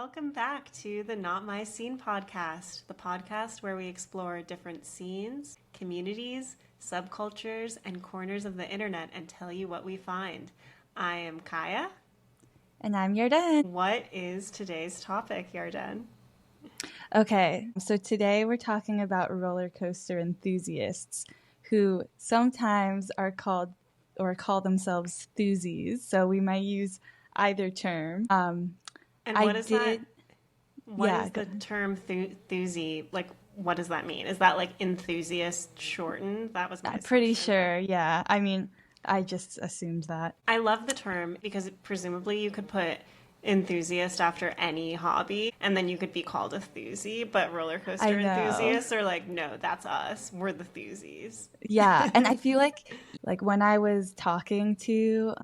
welcome back to the Not My Scene podcast, the podcast where we explore different scenes, communities, subcultures, and corners of the internet and tell you what we find. I am Kaya. And I'm Yarden. What is today's topic, Yarden? Okay, so today we're talking about roller coaster enthusiasts who sometimes are called or call themselves thuzies. So we might use either term. And what is that? What is the term thuzy? Like, what does that mean? Is that like enthusiast shortened? That was my I'm pretty assumption. sure, yeah. I mean, I just assumed that. I love the term because presumably you could put enthusiast after any hobby and then you could be called a thuzy, but roller coaster enthusiasts are like, no, that's us. We're the thuzies. Yeah, and I feel like when I was talking to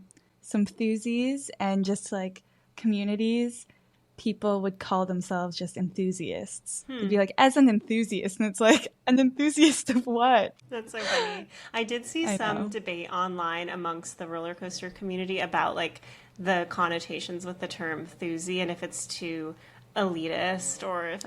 some thuzies and just like communities, people would call themselves just enthusiasts. They'd be like, as an enthusiast, and it's like, an enthusiast of what? That's so funny. I did see some debate online amongst the roller coaster community about like the connotations with the term thuzy and if it's too elitist or if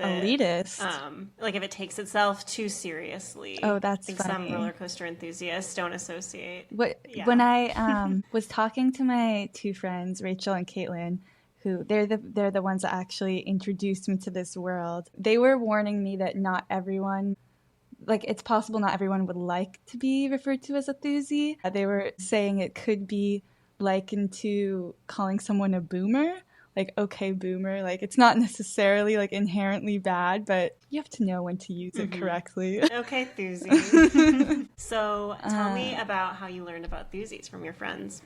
like if it takes itself too seriously. Oh, that's like funny. Some roller coaster enthusiasts don't associate. When I was talking to my two friends, Rachel and Caitlin, who they're the ones that actually introduced me to this world. They were warning me that not everyone, like it's possible not everyone would like to be referred to as a thuzy. They were saying it could be likened to calling someone a boomer, like okay boomer. Like it's not necessarily like inherently bad, but you have to know when to use it correctly. Okay, thuzy. So tell me about how you learned about thuzies from your friends.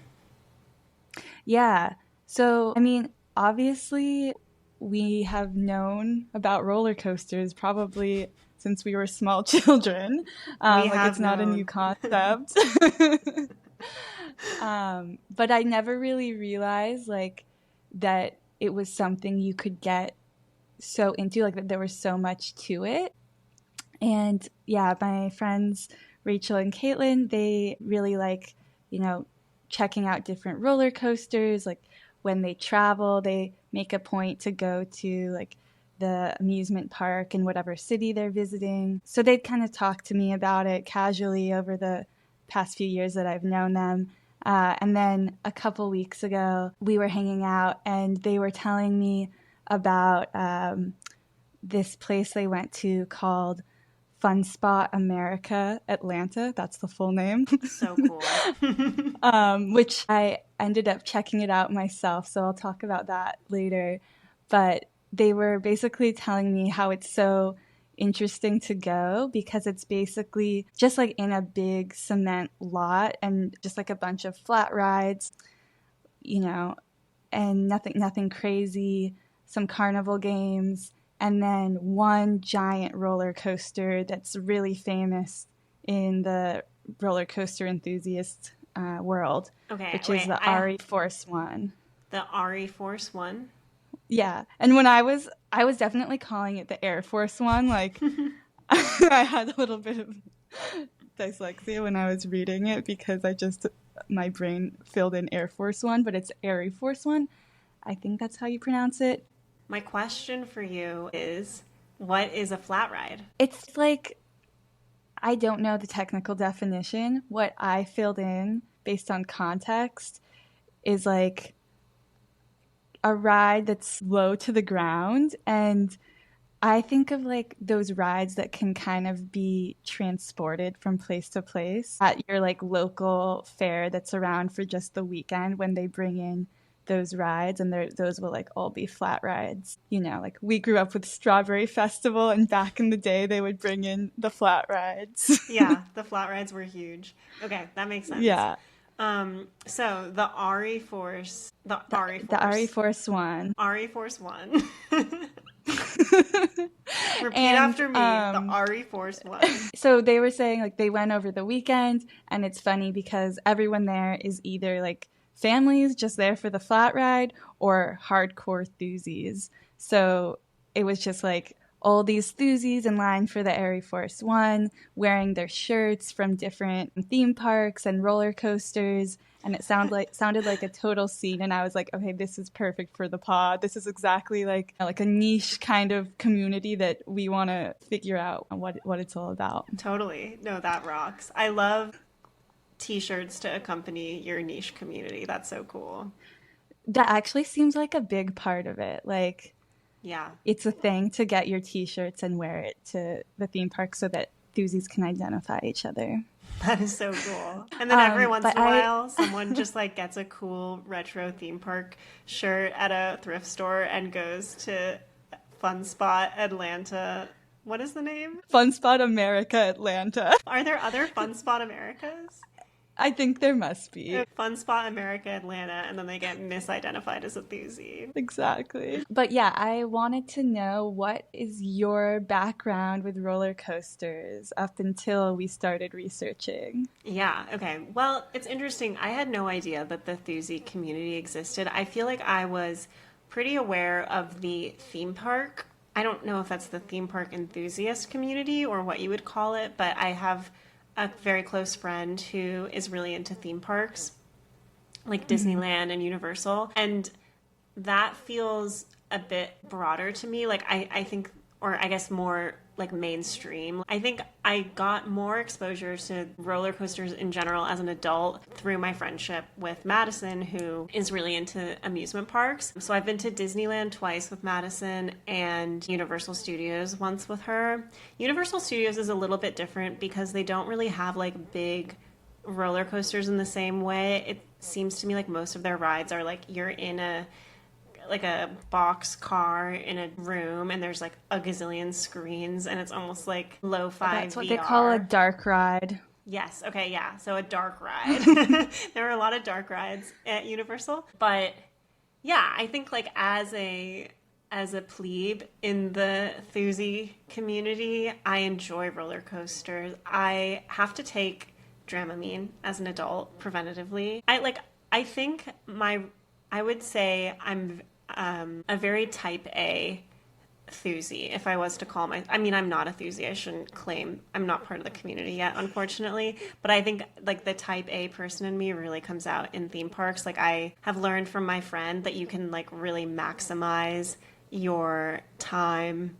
Yeah. So, I mean, obviously, we have known about roller coasters probably since we were small children. It's not a new concept. But I never really realized that it was something you could get so into, like that there was so much to it. And yeah, my friends Rachel and Caitlin, they really like, checking out different roller coasters. Like when they travel, they make a point to go to like the amusement park in whatever city they're visiting. So they'd kind of talk to me about it casually over the past few years that I've known them. And then a couple weeks ago, we were hanging out and they were telling me about this place they went to called Fun Spot America Atlanta. That's the full name. So cool. Which I ended up checking it out myself, so I'll talk about that later. But they were basically telling me how it's so interesting to go because it's basically just like in a big cement lot and just like a bunch of flat rides, and nothing crazy, some carnival games, and then one giant roller coaster that's really famous in the roller coaster enthusiast world, which is the Ari Force One. The Ari Force One? Yeah. And when I was definitely calling it the Air Force One. Like, I had a little bit of dyslexia when I was reading it because my brain filled in Air Force One, but it's Ari Force One. I think that's how you pronounce it. My question for you is, what is a flat ride? It's like, I don't know the technical definition. What I filled in based on context is like a ride that's low to the ground. And I think of like those rides that can kind of be transported from place to place at your like local fair that's around for just the weekend when they bring in those rides, and those will like all be flat rides. Like we grew up with Strawberry Festival, and back in the day they would bring in the flat rides. Yeah, the flat rides were huge. Okay, that makes sense. Yeah. So the Ari Force One. Ari Force One. Repeat after me. The Ari Force One. So they were saying like they went over the weekend, and it's funny because everyone there is either like families just there for the flat ride or hardcore thuzies. So it was just like all these thuzies in line for the Airy Force One, wearing their shirts from different theme parks and roller coasters. And it sounded like a total scene. And I was like, okay, this is perfect for the pod. This is exactly like a niche kind of community that we want to figure out what it's all about. Totally. No, that rocks. I love t-shirts to accompany your niche community. That's so cool. That actually seems like a big part of it. Like, yeah, it's a thing to get your t-shirts and wear it to the theme park so that thuzies can identify each other. That is so cool. And then every once in a while, someone just like gets a cool retro theme park shirt at a thrift store and goes to Fun Spot Atlanta. What is the name? Fun Spot America Atlanta. Are there other Fun Spot Americas? I think there must be. Fun Spot America Atlanta, and then they get misidentified as a thuzie. Exactly. But yeah, I wanted to know, what is your background with roller coasters up until we started researching? Yeah, okay. Well, it's interesting. I had no idea that the thuzie community existed. I feel like I was pretty aware of the theme park. I don't know if that's the theme park enthusiast community or what you would call it, but I have a very close friend who is really into theme parks, like Disneyland and Universal. And that feels a bit broader to me. Like, I think, or I guess more like mainstream. I think I got more exposure to roller coasters in general as an adult through my friendship with Madison, who is really into amusement parks. So I've been to Disneyland twice with Madison and Universal Studios once with her. Universal Studios is a little bit different because they don't really have like big roller coasters in the same way. It seems to me like most of their rides are like you're in a box car in a room and there's like a gazillion screens and it's almost like lo-fi That's what VR. they call a dark ride. Yes, okay, yeah. So a dark ride. There are a lot of dark rides at Universal. But yeah, I think like as a plebe in the thuzie community, I enjoy roller coasters. I have to take Dramamine as an adult preventatively. I would say I'm a very type A thuzie, if I was to call I'm not a thuzie. I shouldn't claim. I'm not part of the community yet, unfortunately. But I think like the type A person in me really comes out in theme parks. Like I have learned from my friend that you can like really maximize your time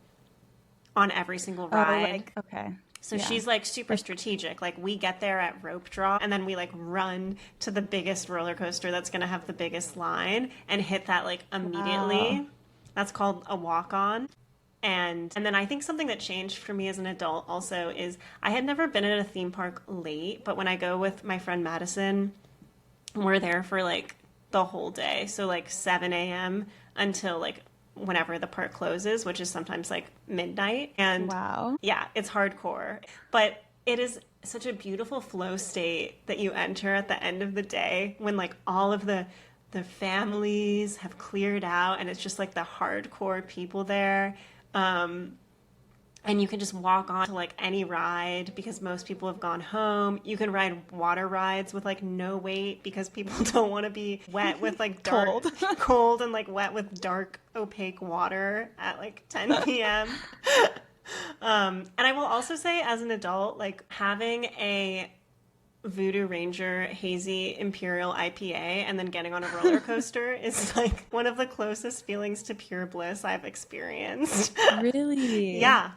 on every single ride. Okay. So yeah. She's like super strategic. Like we get there at rope drop and then we like run to the biggest roller coaster that's going to have the biggest line and hit that like immediately. Wow. That's called a walk-on. And then I think something that changed for me as an adult also is I had never been at a theme park late, but when I go with my friend Madison, we're there for like the whole day. So like 7 a.m. until like whenever the park closes, which is sometimes like midnight. And wow. Yeah, it's hardcore. But it is such a beautiful flow state that you enter at the end of the day when like all of the families have cleared out and it's just like the hardcore people there. And you can just walk on to like any ride because most people have gone home. You can ride water rides with like no wait because people don't want to be wet with like dark, cold and like wet with dark opaque water at like 10 p.m. And I will also say as an adult, like having a Voodoo Ranger Hazy Imperial IPA and then getting on a roller coaster is like one of the closest feelings to pure bliss I've experienced. Really? Yeah.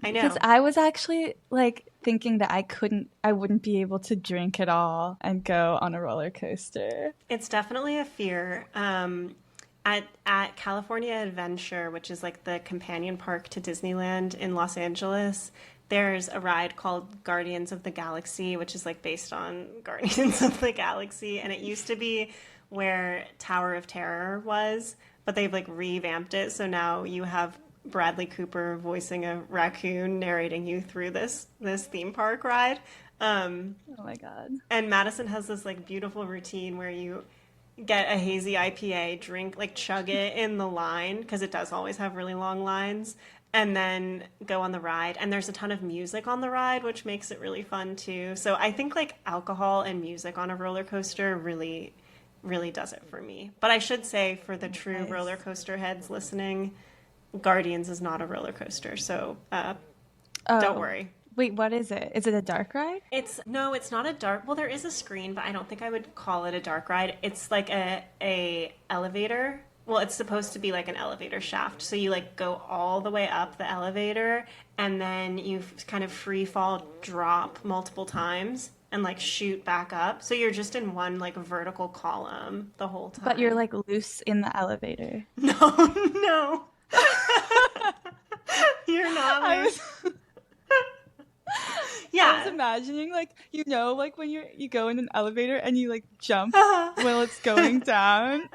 I know. Because I was actually like thinking that I wouldn't be able to drink at all and go on a roller coaster. It's definitely a fear. At California Adventure, which is like the companion park to Disneyland in Los Angeles, there's a ride called Guardians of the Galaxy, which is like based on Guardians of the Galaxy. And it used to be where Tower of Terror was, but they've like revamped it. So now you have Bradley Cooper voicing a raccoon narrating you through this theme park ride. Oh my God. And Madison has this like beautiful routine where you get a hazy IPA, drink, like chug it in the line because it does always have really long lines, and then go on the ride. And there's a ton of music on the ride, which makes it really fun too. So I think like alcohol and music on a roller coaster really, really does it for me. But I should say for the true roller coaster heads listening, Guardians is not a roller coaster, so don't worry. Wait, what is it? Is it a dark ride? It's not a dark. Well, there is a screen, but I don't think I would call it a dark ride. It's like a elevator. Well, it's supposed to be like an elevator shaft. So you like go all the way up the elevator, and then you kind of free fall drop multiple times and like shoot back up. So you're just in one like vertical column the whole time. But you're like loose in the elevator. No, no. You're not. Yeah. I was imagining like, like when you go in an elevator and you like jump while it's going down.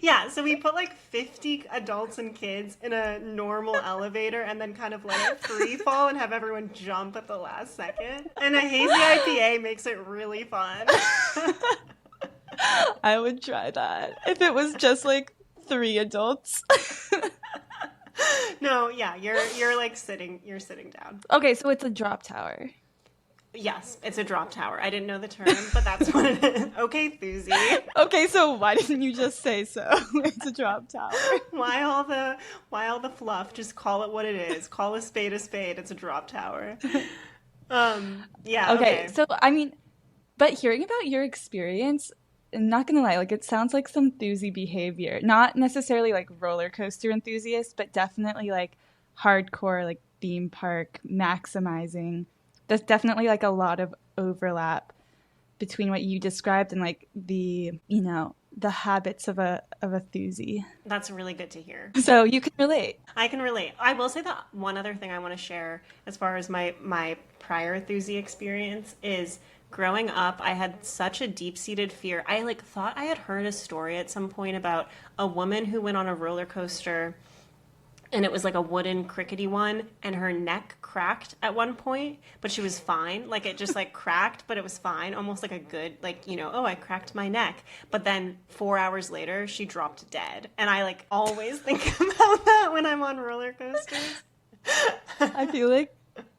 Yeah, so we put like 50 adults and kids in a normal elevator and then kind of let it free fall and have everyone jump at the last second. And a hazy IPA makes it really fun. I would try that if it was just like 3 adults. No, yeah, you're like sitting down. Okay, so it's a drop tower. Yes, it's a drop tower. I didn't know the term, but that's what it is. Okay, Thuzy. Okay, so why didn't you just say so? It's a drop tower. Why all the fluff? Just call it what it is. Call a spade a spade. It's a drop tower. Yeah. Okay, so I mean, but hearing about your experience, I'm not gonna lie, like it sounds like some Thuzy behavior. Not necessarily like roller coaster enthusiast, but definitely like hardcore like theme park maximizing. There's definitely like a lot of overlap between what you described and like the the habits of a Thuzy. That's really good to hear. So you can relate. I can relate. I will say that one other thing I want to share as far as my prior Thuzy experience is growing up, I had such a deep-seated fear. I like thought I had heard a story at some point about a woman who went on a roller coaster, and it was like a wooden crickety one, and her neck cracked at one point, but she was fine. Like it just like cracked, but it was fine. Almost like a good, like, oh, I cracked my neck. But then 4 hours later, she dropped dead. And I like always think about that when I'm on roller coasters. I feel like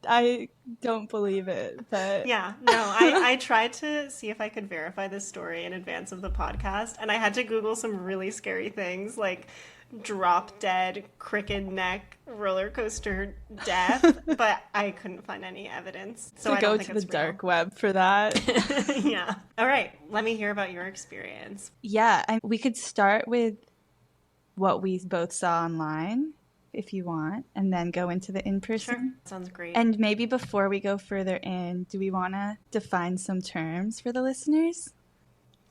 I don't believe it, but yeah, no, I tried to see if I could verify this story in advance of the podcast, and I had to Google some really scary things like drop dead, cricket neck, roller coaster death, but I couldn't find any evidence. So I go don't think to it's the dark web for that. Yeah. All right, let me hear about your experience. Yeah, we could start with what we both saw online, if you want, and then go into the in-person. Sure. Sounds great. And maybe before we go further in, do we want to define some terms for the listeners?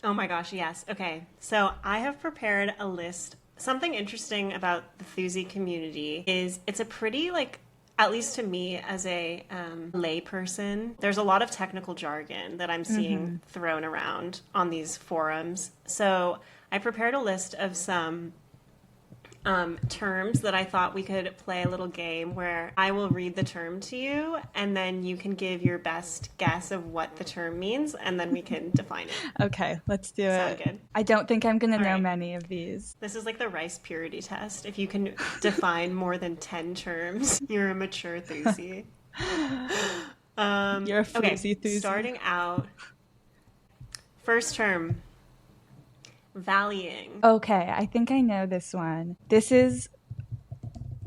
Oh my gosh, yes. Okay, so I have prepared a list. Something interesting about the Thuzy community is it's a pretty, like, at least to me as a lay person, there's a lot of technical jargon that I'm seeing thrown around on these forums. So I prepared a list of some terms that I thought we could play a little game where I will read the term to you and then you can give your best guess of what the term means and then we can define it. Okay, let's do Sound it. good? I don't think I'm going to know right. many of these. This is like the Rice Purity test. If you can define more than 10 terms, you're a mature Thuzy. You're a floozy Thuzy. Starting out, first term. Valleying. Okay, I think I know this one. This is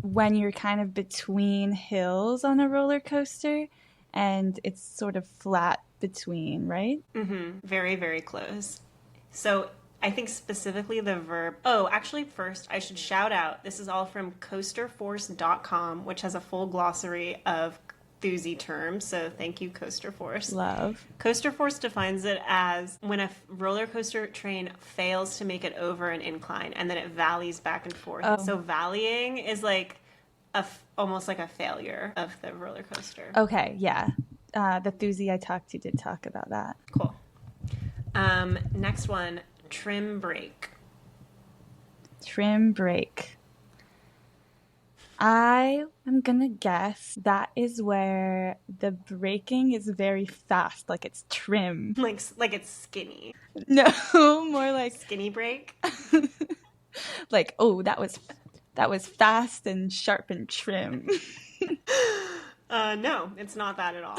when you're kind of between hills on a roller coaster and it's sort of flat between, right? Mm-hmm. Very, very close. So I think specifically the verb. Oh, actually, first I should shout out. This is all from coasterforce.com, which has a full glossary of Thuzy terms, so thank you, Coaster Force. Love. Coaster Force defines it as when a roller coaster train fails to make it over an incline and then it valleys back and forth. Oh. So valleying is like almost like a failure of the roller coaster. Okay, yeah. The Thuzy I talked to did talk about that. Cool. Next one, trim brake. Trim brake. I am gonna guess that is where the braking is very fast, like it's trim. Like it's skinny. No, more like Skinny brake? like, oh, that was fast and sharp and trim. No, it's not that at all.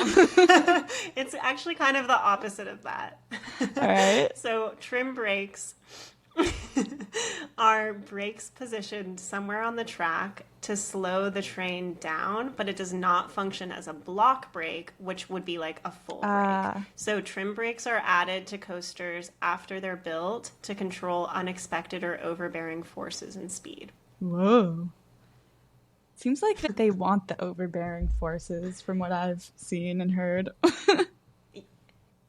It's actually kind of the opposite of that. All right. So trim brakes Are brakes positioned somewhere on the track to slow the train down, but it does not function as a block brake, which would be like a full brake. So trim brakes are added to coasters after they're built to control unexpected or overbearing forces and speed. Whoa. Seems like they want the overbearing forces from what I've seen and heard.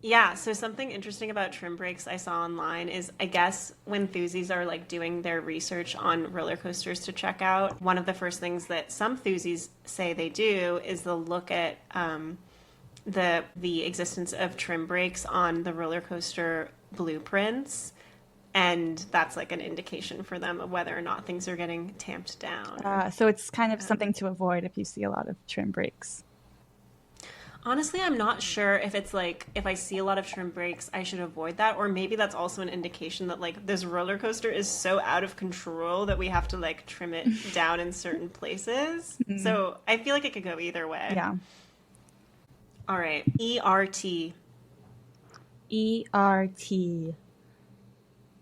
Yeah, so something interesting about trim brakes I saw online is I guess when enthusiasts are like doing their research on roller coasters to check out, one of the first things that some enthusiasts say they do is they'll look at the existence of trim brakes on the roller coaster blueprints, and that's like an indication for them of whether or not things are getting tamped down. So it's kind of something to avoid if you see a lot of trim brakes. Honestly, I'm not sure if it's like if I see a lot of trim brakes, I should avoid that, or maybe that's also an indication that like this roller coaster is so out of control that we have to like trim it down in certain places. So I feel like it could go either way. Yeah. All right. ERT. ERT.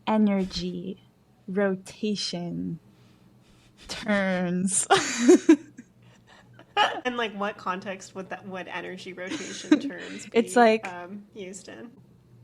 Energy. Rotation. Turns. And like what context would energy rotation terms be it's like used in?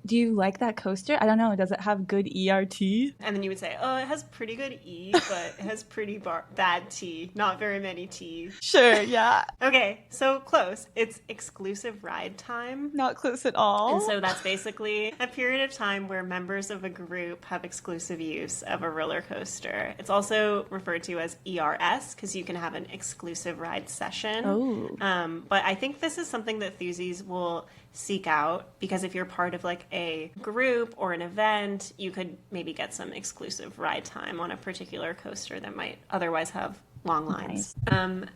Do you like that coaster? I don't know. Does it have good ERT? And then you would say, oh, it has pretty good E, but it has pretty bad T. Not very many T's. Sure, yeah. Okay, so close. It's exclusive ride time. Not close at all. And so that's basically a period of time where members of a group have exclusive use of a roller coaster. It's also referred to as ERS because you can have an exclusive ride session. Oh. But I think this is something that enthusiasts will seek out because if you're part of like a group or an event, you could maybe get some exclusive ride time on a particular coaster that might otherwise have long lines. Nice.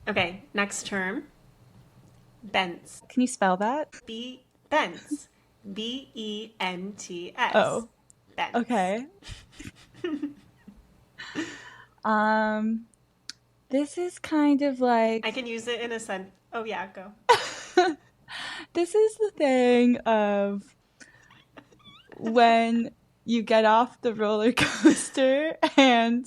Okay, next term. Bents. Can you spell that? Bents. B-E-N-T-S. Oh. Bents. Okay. This is kind of like I can use it in a sentence. Oh yeah, go. This is the thing of when you get off the roller coaster and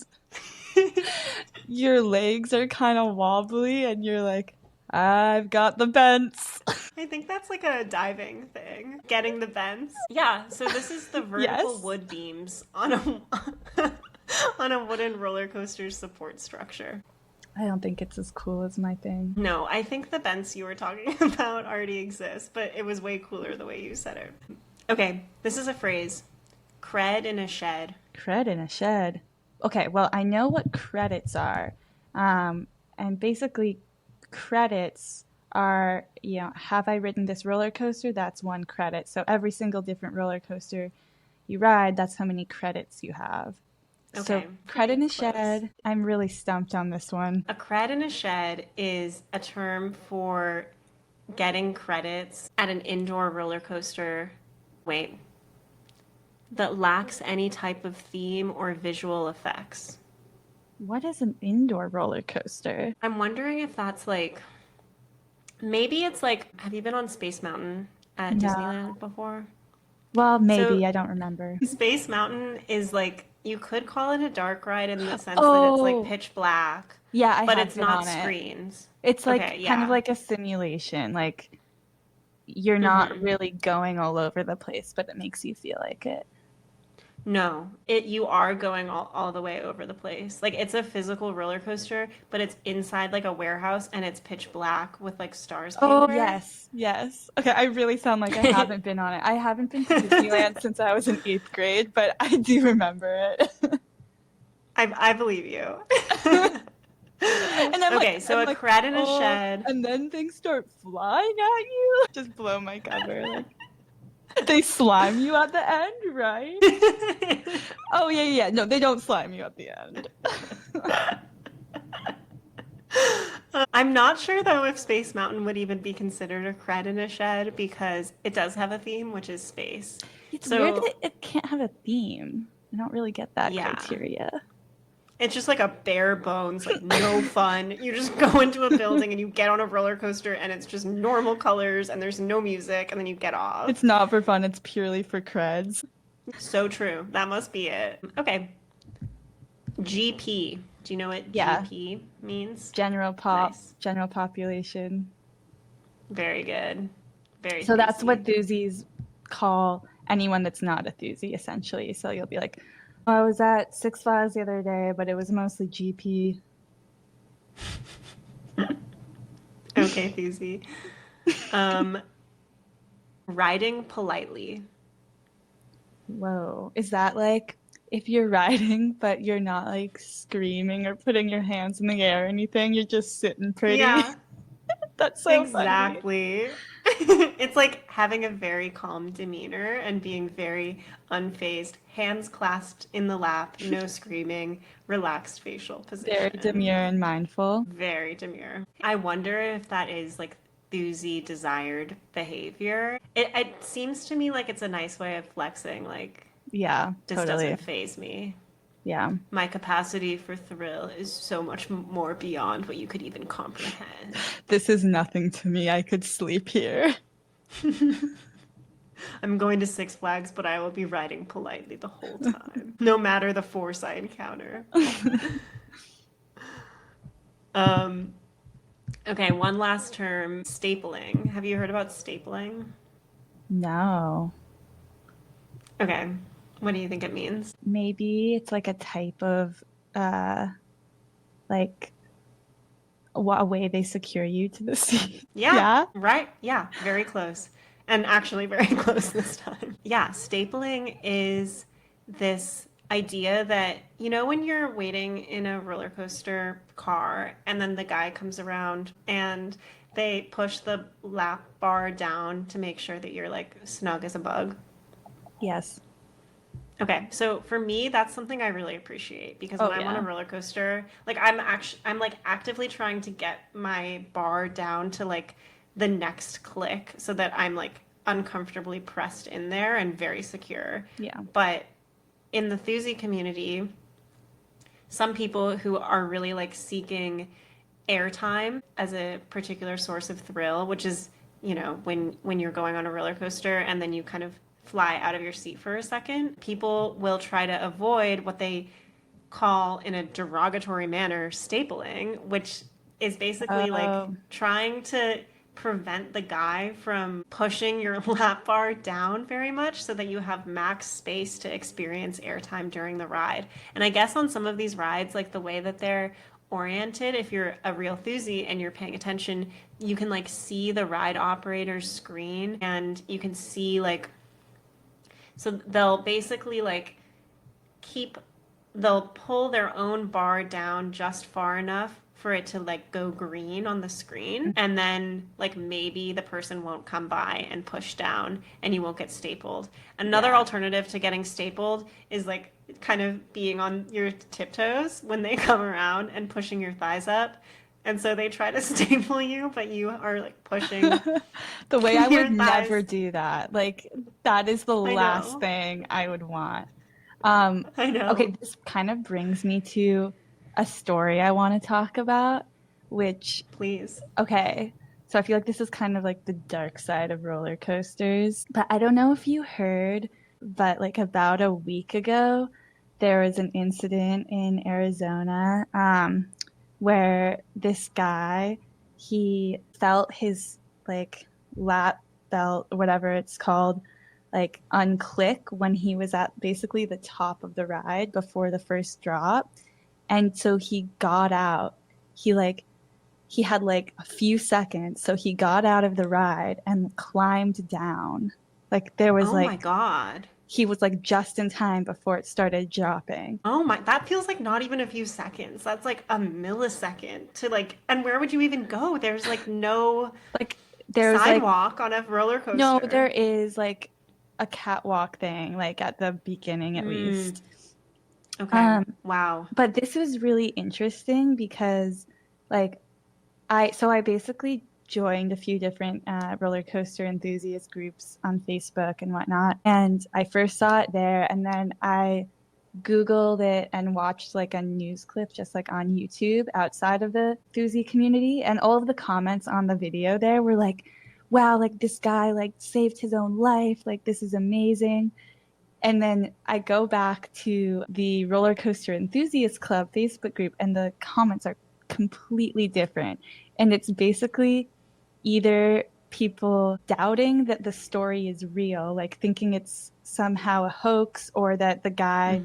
your legs are kind of wobbly and you're like, I've got the bends. I think that's like a diving thing. Getting the bends. Yeah, so this is the vertical wood beams on a wooden roller coaster support structure. I don't think it's as cool as my thing. No, I think the bents you were talking about already exist, but it was way cooler the way you said it. Okay, this is a phrase. Cred in a shed. Cred in a shed. Okay, well, I know what credits are. And basically, credits are, have I ridden this roller coaster? That's one credit. So every single different roller coaster you ride, that's how many credits you have. Okay, so cred in a shed, I'm really stumped on this one. A cred in a shed is a term for getting credits at an indoor roller coaster. That lacks any type of theme or visual effects. What is an indoor roller coaster? I'm wondering if that's like, maybe it's like, have you been on Space Mountain at Disneyland before? Well, maybe, I don't remember. Space Mountain is like, you could call it a dark ride in the sense that it's like pitch black. Yeah, but it's not screens. It's like kind of like a simulation. Like you're not really going all over the place, but it makes you feel like it. No, you are going all the way over the place. Like it's a physical roller coaster, but it's inside like a warehouse and it's pitch black with like stars. Oh, yes. Okay, I really sound like I haven't been on it. I haven't been to Disneyland since I was in 8th grade, but I do remember it. I believe you. And okay, so a cred in a shed. And then things start flying at you. Just blow my cover. Like, they slime you at the end, right? Oh, yeah. No, they don't slime you at the end. I'm not sure, though, if Space Mountain would even be considered a cred in a shed because it does have a theme, which is space. It's weird that it can't have a theme. I don't really get that criteria. It's just like a bare bones, like no fun. You just go into a building and you get on a roller coaster and it's just normal colors and there's no music and then you get off. It's not for fun. It's purely for creds. So true. That must be it. Okay. GP. Do you know what Yeah, GP means? Nice. general population. Very good. Very So that's what Thusi. Thusies call anyone that's not a Thusi, essentially. So you'll be like, oh, I was at Six Flags the other day, but it was mostly GP. Okay, Thusi. Um, riding politely. Whoa. Is that like if you're riding, but you're not like screaming or putting your hands in the air or anything, you're just sitting pretty? Yeah, That's so funny. exactly. It's like having a very calm demeanor and being very unfazed, hands clasped in the lap, no screaming, relaxed facial Very position. demure and mindful. Very demure. I wonder if that is like Thusi desired behavior. It seems to me like it's a nice way of flexing, like, Yeah, this totally. doesn't faze me. Yeah. My capacity for thrill is so much more beyond what you could even comprehend. This is nothing to me. I could sleep here. I'm going to Six Flags, but I will be riding politely the whole time, no matter the force I encounter. Um, okay, one last term, stapling. Have you heard about stapling? No. Okay, what do you think it means? Maybe it's like a type of uh like a way they secure you to the seat. Yeah, Yeah? right? Yeah, very close. And actually, very close this time. Yeah, stapling is this idea that, you know, when you're waiting in a roller coaster car and then the guy comes around and they push the lap bar down to make sure that you're like snug as a bug. Yes. Okay, so for me, that's something I really appreciate because when Oh I'm on a yeah. roller coaster, like I'm like actively trying to get my bar down to like the next click so that I'm like uncomfortably pressed in there and very secure. Yeah. But in the Thusi community, some people who are really like seeking airtime as a particular source of thrill, which is, you know, when you're going on a roller coaster and then you kind of fly out of your seat for a second, people will try to avoid what they call in a derogatory manner stapling, which is basically like Oh, trying to prevent the guy from pushing your lap bar down very much so that you have max space to experience airtime during the ride. And I guess on some of these rides, like the way that they're oriented, if you're a real thuzy and you're paying attention, you can like see the ride operator's screen and you can see like, so they'll basically like keep, they'll pull their own bar down just far enough for it to like go green on the screen, and then like maybe the person won't come by and push down and you won't get stapled. Another yeah. alternative to getting stapled is like kind of being on your tiptoes when they come around and pushing your thighs up, and so they try to staple you but you are like pushing The way I your would thighs. never do that. Like that is the I last know. thing I would want. Um, I okay, know. this kind of brings me to a story I want to talk about, which, Please. okay, so I feel like this is kind of like the dark side of roller coasters. But I don't know if you heard, but like about a week ago, there was an incident in Arizona where this guy, he felt his like lap belt, or whatever it's called, like unclick when he was at basically the top of the ride before the first drop. And so he got out. He like he had like a few seconds, so he got out of the ride and climbed down. Like there was Oh my like god. he was like just in time before it started dropping. Oh my, that feels like not even a few seconds. That's like a millisecond to like, and where would you even go? There's like no Like there was like sidewalk on a roller no, there coaster. is like a catwalk thing, like at the beginning at Hmm. least. Okay. Um, Wow. but this was really interesting because like I basically joined a few different roller coaster enthusiast groups on Facebook and whatnot, and I first saw it there, and then I Googled it and watched like a news clip just like on YouTube outside of the enthusiast community, and all of the comments on the video there were like, "Wow, like this guy like saved his own life, like this is amazing." And then I go back to the Roller Coaster Enthusiast Club Facebook group, and the comments are completely different. And it's basically either people doubting that the story is real, like thinking it's somehow a hoax, or that the guy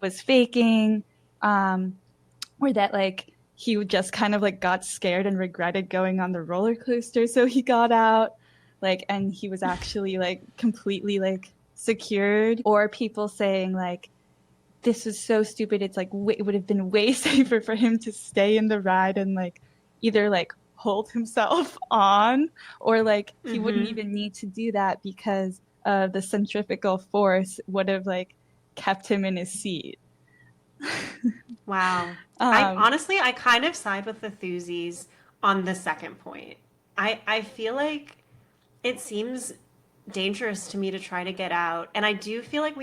was faking, or that like he just kind of like got scared and regretted going on the roller coaster, so he got out, like, and he was actually like completely like secured. Or people saying like, this is so stupid, it's like it would have been way safer for him to stay in the ride and like either like hold himself on, or like he wouldn't even need to do that because the centrifugal force would have like kept him in his seat. Wow. I kind of side with the Thuzies on the second point. I feel like it seems dangerous to me to try to get out. And I do feel like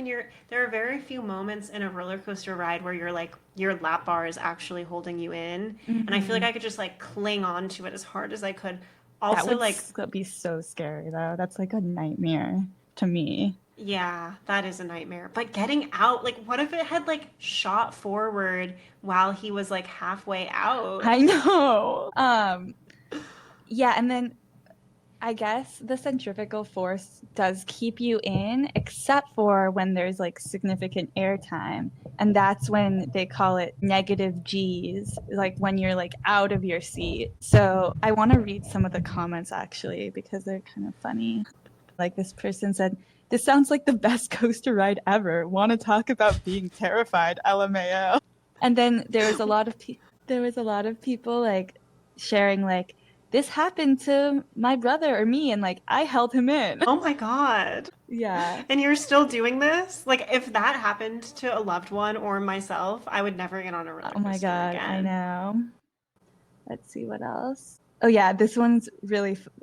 there are very few moments in a roller coaster ride where you're like, your lap bar is actually holding you in. And I feel like I could just like cling on to it as hard as I could. Also, that would be so scary though. That's like a nightmare to me. Yeah, that is a nightmare. But getting out, like, what if it had like shot forward while he was like halfway out? I know. Yeah, and then I guess the centrifugal force does keep you in, except for when there's like significant airtime. And that's when they call it negative G's, like when you're like out of your seat. So I want to read some of the comments actually, because they're kind of funny. Like this person said, "This sounds like the best coaster ride ever. Want to talk about being terrified, LMAO." And then there was a lot of people like sharing like, "This happened to my brother or me, and like I held him in." Oh my God. Yeah. And you're still doing this? Like, if that happened to a loved one or myself, I would never get on a roller coaster. Oh my God, again. I know. Let's see what else. Oh yeah, this one's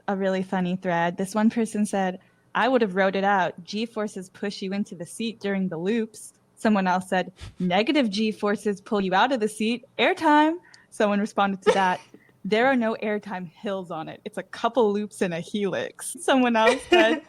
a really funny thread. This one person said, "I would have wrote it out. G-forces push you into the seat during the loops." Someone else said, "Negative G-forces pull you out of the seat. Airtime." Someone responded to that, "There are no airtime hills on it. It's a couple loops and a helix." Someone else said,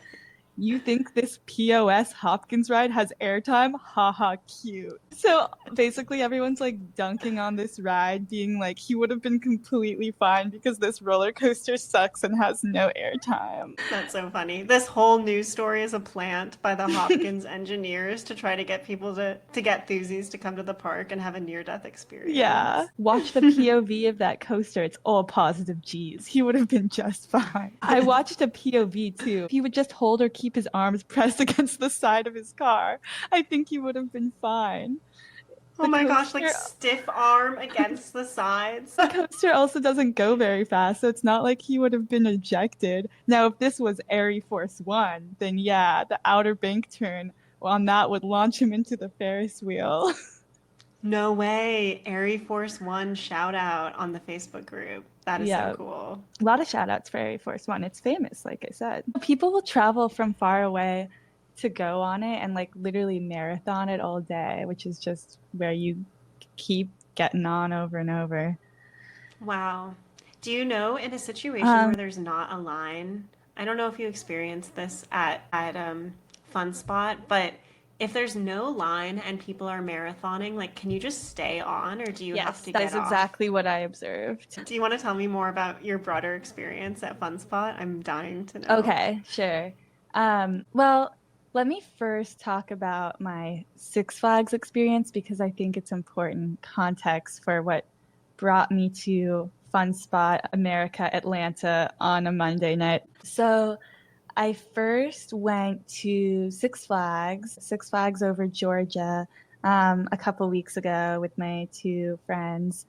"You think this POS Hopkins ride has airtime? Haha, cute." So basically everyone's like dunking on this ride, being like, he would have been completely fine because this roller coaster sucks and has no airtime. That's so funny. This whole news story is a plant by the Hopkins engineers to try to get people to get Thuzies to come to the park and have a near-death experience. Yeah. Watch the POV of that coaster. It's all positive G's. He would have been just fine. I watched a POV too. If he would just hold or keep his arms pressed against the side of his car, I think he would have been fine. Oh my gosh, like stiff arm against the sides. The coaster also doesn't go very fast, so it's not like he would have been ejected. Now, if this was Airy Force 1, then yeah, the outer bank turn on that would launch him into the Ferris wheel. No way. Airy Force 1 shout out on the Facebook group. That is so cool. A lot of shout outs for Airy Force 1. It's famous, like I said. People will travel from far away to go on it and like literally marathon it all day, which is just where you keep getting on over and over. Wow. Do you know, in a situation where there's not a line, I don't know if you experienced this at Fun Spot, but if there's no line and people are marathoning, like, can you just stay on, or do you have to get off? Yes, that's exactly what I observed. Do you want to tell me more about your broader experience at Fun Spot? I'm dying to know. Okay, sure. Well, let me first talk about my Six Flags experience, because I think it's important context for what brought me to Fun Spot America Atlanta on a Monday night. So I first went to Six Flags over Georgia, a couple weeks ago with my two friends,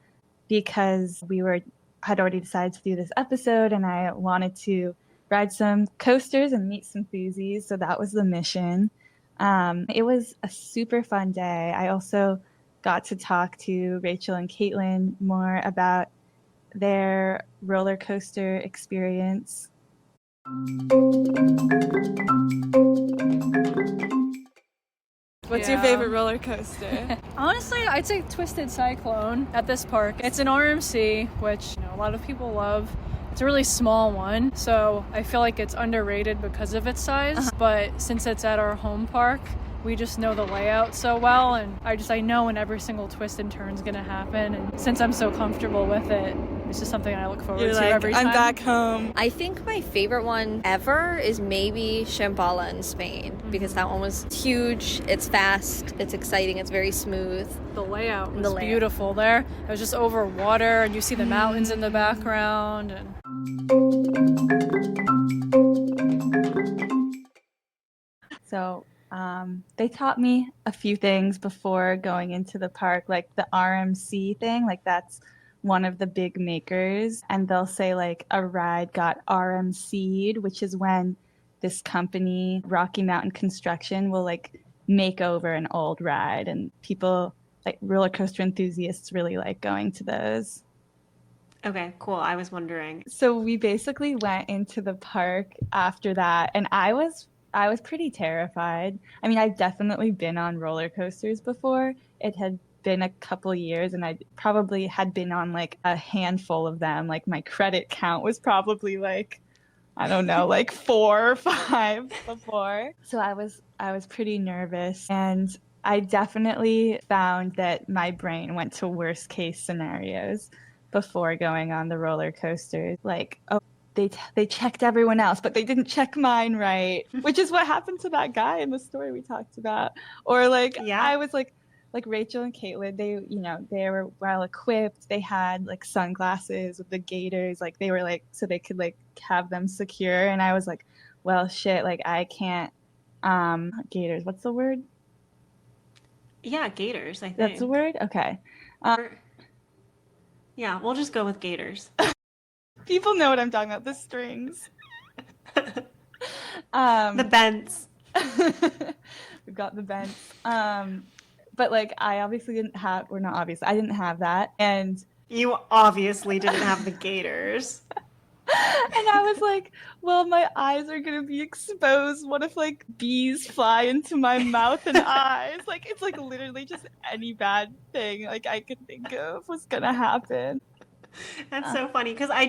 because we had already decided to do this episode and I wanted to ride some coasters and meet some Thuzies, so that was the mission. It was a super fun day. I also got to talk to Rachel and Caitlin more about their roller coaster experience. What's your favorite roller coaster? Honestly, I'd say Twisted Cyclone at this park. It's an RMC, which a lot of people love. It's a really small one, so I feel like it's underrated because of its size. But since it's at our home park, we just know the layout so well, and I know when every single twist and turn is going to happen, and since I'm so comfortable with it, it's just something I look forward to every time. I'm back home. I think my favorite one ever is maybe Shambhala in Spain, because that one was huge, it's fast, it's exciting, it's very smooth. The layout was beautiful there. It was just over water, and you see the mountains in the background. And So they taught me a few things before going into the park, like the RMC thing, like that's one of the big makers. And they'll say like a ride got RMC'd, which is when this company, Rocky Mountain Construction, will like make over an old ride. And people, like roller coaster enthusiasts, really like going to those. Okay, cool. I was wondering. So we basically went into the park after that, and I was pretty terrified. I mean, I've definitely been on roller coasters before. It had been a couple years, and I probably had been on like a handful of them. Like my credit count was probably like, I don't know, like 4 or 5 before. So I was pretty nervous, and I definitely found that my brain went to worst case scenarios before going on the roller coasters. Like, oh, they checked everyone else, but they didn't check mine right, which is what happened to that guy in the story we talked about. Or like, yeah. I was like Rachel and Caitlin, they were well equipped. They had like sunglasses with the gaiters, like they were like, so they could like have them secure. And I was like, well, shit, like I can't, gaiters, what's the word? Yeah, gaiters, I think. That's the word? Okay. Yeah, we'll just go with gaiters. People know what I'm talking about. The strings. The bents. We've got the bents. But like I obviously didn't have, or not obviously, I didn't have that. And you obviously didn't have the gaiters. And I was like, well, my eyes are going to be exposed. What if like bees fly into my mouth and eyes? Like it's like literally just any bad thing like I could think of was going to happen. That's so funny because I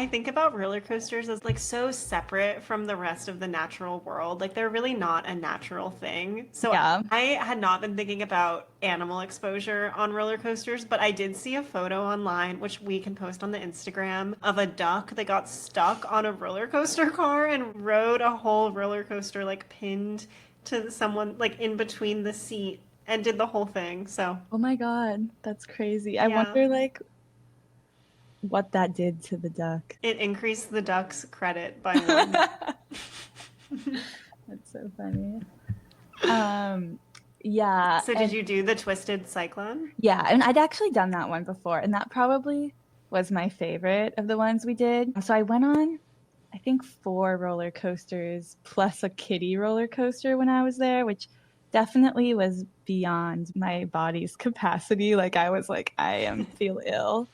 think about roller coasters as like so separate from the rest of the natural world. Like they're really not a natural thing. So yeah. I had not been thinking about animal exposure on roller coasters, but I did see a photo online, which we can post on the Instagram, of a duck that got stuck on a roller coaster car and rode a whole roller coaster like pinned to someone like in between the seat and did the whole thing. So oh my God, that's crazy. I wonder like what that did to the duck. It increased the duck's credit by 1. That's so funny. Yeah. So did you do the Twisted Cyclone? Yeah, and I'd actually done that one before, and that probably was my favorite of the ones we did. So I went on, I think 4 roller coasters plus a kiddie roller coaster when I was there, which definitely was beyond my body's capacity. Like I was like, I feel ill.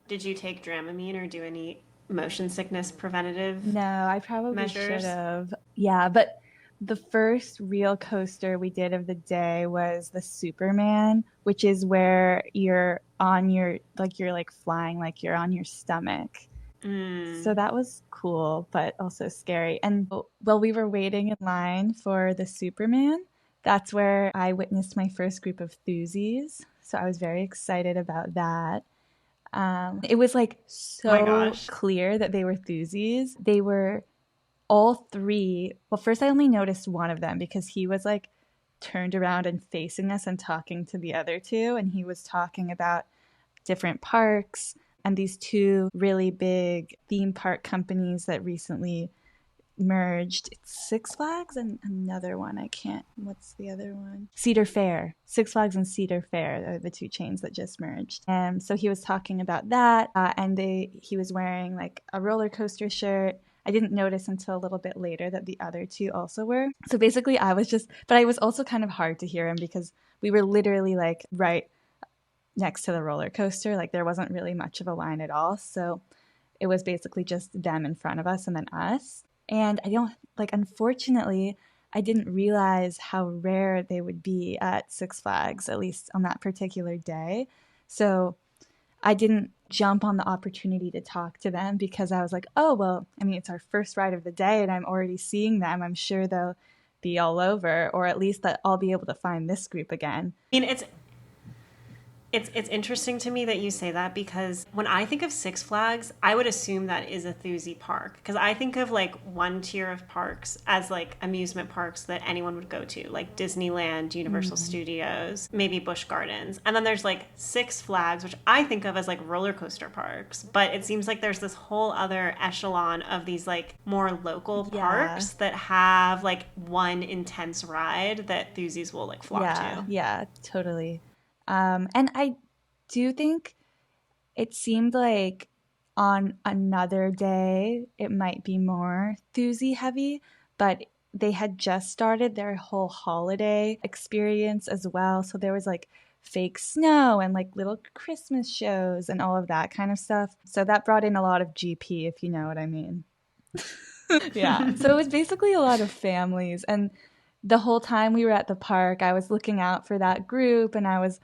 Did you take Dramamine or do any motion sickness preventative No, I probably measures? Should have. Yeah, but the first real coaster we did of the day was the Superman, which is where you're on you're like flying, like you're on your stomach. So that was cool, but also scary. And while we were waiting in line for the Superman, that's where I witnessed my first group of Thuzies. So I was very excited about that. It was like so clear that they were Thuzies. They were all 3. Well, first I only noticed one of them because he was like turned around and facing us and talking to the other 2. And he was talking about different parks and these 2 really big theme park companies that recently merged. It's Six Flags and another one. What's the other one? Cedar Fair. Six Flags and Cedar Fair are the 2 chains that just merged. And so he was talking about that, and he was wearing like a roller coaster shirt. I didn't notice until a little bit later that the other 2 also were. So basically but I was also kind of hard to hear him because we were literally like right next to the roller coaster. Like there wasn't really much of a line at all. So it was basically just them in front of us and then us. And unfortunately, I didn't realize how rare they would be at Six Flags, at least on that particular day. So I didn't jump on the opportunity to talk to them because I was like, oh, well, I mean, it's our first ride of the day and I'm already seeing them. I'm sure they'll be all over, or at least that I'll be able to find this group again. I mean, it's interesting to me that you say that, because when I think of Six Flags, I would assume that is a Thuzy park, because I think of like one tier of parks as like amusement parks that anyone would go to, like Disneyland, Universal Studios, maybe Busch Gardens, and then there's like Six Flags, which I think of as like roller coaster parks. But it seems like there's this whole other echelon of these like more local parks that have like one intense ride that Thuzies will like flock to. Yeah, totally. And I do think it seemed like on another day it might be more Thuzy heavy, but they had just started their whole holiday experience as well. So there was like fake snow and like little Christmas shows and all of that kind of stuff. So that brought in a lot of GP, if you know what I mean. Yeah. So it was basically a lot of families. And the whole time we were at the park, I was looking out for that group, and I was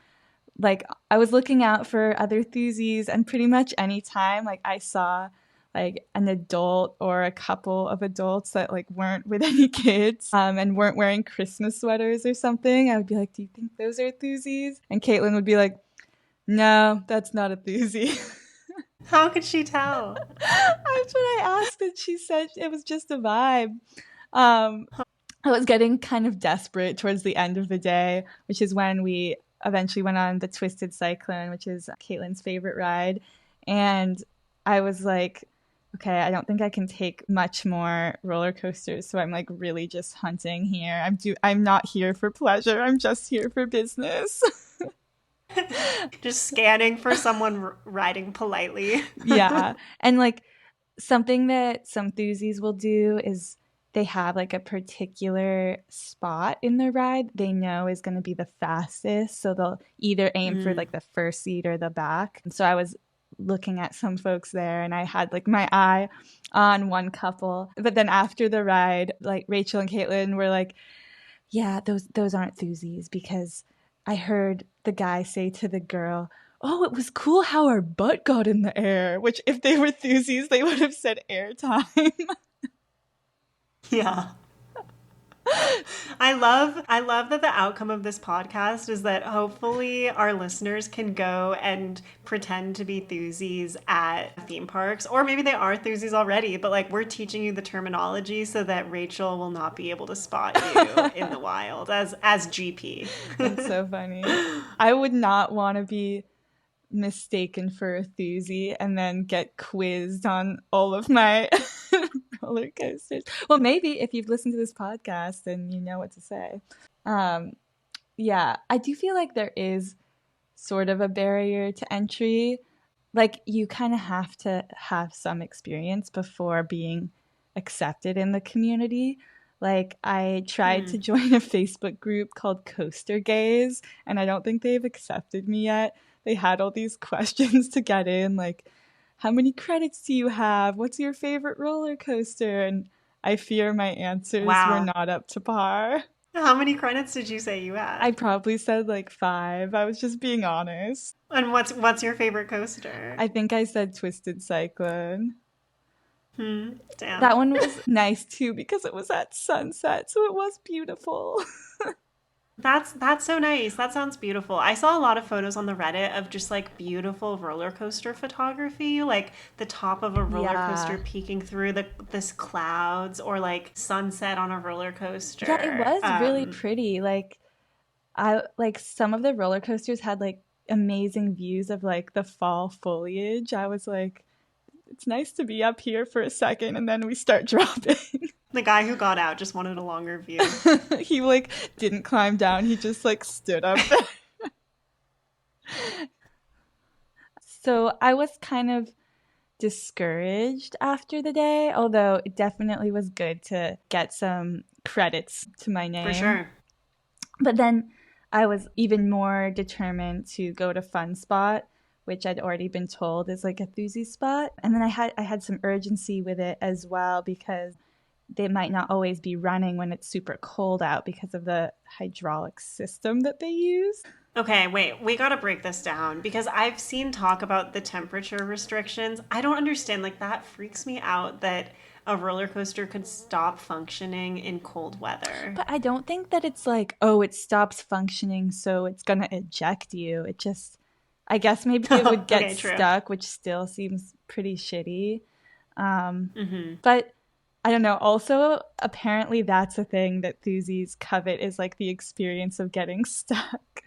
looking out for other Thuzies, and pretty much any time like I saw like an adult or a couple of adults that like weren't with any kids and weren't wearing Christmas sweaters or something, I would be like, do you think those are Thuzies? And Caitlin would be like, no, that's not a Thuzy. How could she tell? That's what I asked, and she said it was just a vibe. I was getting kind of desperate towards the end of the day, which is when we eventually went on the Twisted Cyclone, which is Caitlin's favorite ride. And I was like, okay, I don't think I can take much more roller coasters. So I'm like really just hunting here. I'm not here for pleasure. I'm just here for business. Just scanning for someone riding politely. Yeah. And like something that some Thuzies will do is they have like a particular spot in the ride they know is going to be the fastest. So they'll either aim for like the first seat or the back. And so I was looking at some folks there, and I had like my eye on one couple. But then after the ride, like Rachel and Caitlin were like, yeah, those aren't Thuzies, because I heard the guy say to the girl, oh, it was cool how our butt got in the air, which if they were Thuzies, they would have said airtime. Yeah. I love that the outcome of this podcast is that hopefully our listeners can go and pretend to be Thuzies at theme parks, or maybe they are Thuzies already, but like we're teaching you the terminology so that Rachel will not be able to spot you in the wild as GP. That's so funny. I would not want to be mistaken for a Thuzy and then get quizzed on all of my roller coasters. Well, maybe if you've listened to this podcast, then you know what to say. Yeah, I do feel like there is sort of a barrier to entry. Like you kind of have to have some experience before being accepted in the community. Like I tried to join a Facebook group called Coaster Gaze, and I don't think they've accepted me yet. They had all these questions to get in, like, how many credits do you have? What's your favorite roller coaster? And I fear my answers were not up to par. How many credits did you say you had? I probably said like 5. I was just being honest. And what's your favorite coaster? I think I said Twisted Cyclone. Damn. That one was nice too because it was at sunset, so it was beautiful. That's so nice. That sounds beautiful. I saw a lot of photos on the Reddit of just like beautiful roller coaster photography, like the top of a roller coaster peeking through this clouds, or like sunset on a roller coaster. Yeah, it was really pretty. Like some of the roller coasters had like amazing views of like the fall foliage. I was like, it's nice to be up here for a second, and then we start dropping. The guy who got out just wanted a longer view. He like didn't climb down. He just like stood up there. So I was kind of discouraged after the day, although it definitely was good to get some credits to my name. For sure. But then I was even more determined to go to Fun Spot, which I'd already been told is like a Thuzy spot. And then I had some urgency with it as well, because they might not always be running when it's super cold out because of the hydraulic system that they use. Okay, wait, we gotta break this down, because I've seen talk about the temperature restrictions. I don't understand, like that freaks me out that a roller coaster could stop functioning in cold weather. But I don't think that it's like, oh, it stops functioning, so it's gonna eject you. It just, I guess maybe it would get Okay, true. stuck, which still seems pretty shitty. But I don't know. Also, apparently that's a thing that Thuzies covet, is like the experience of getting stuck.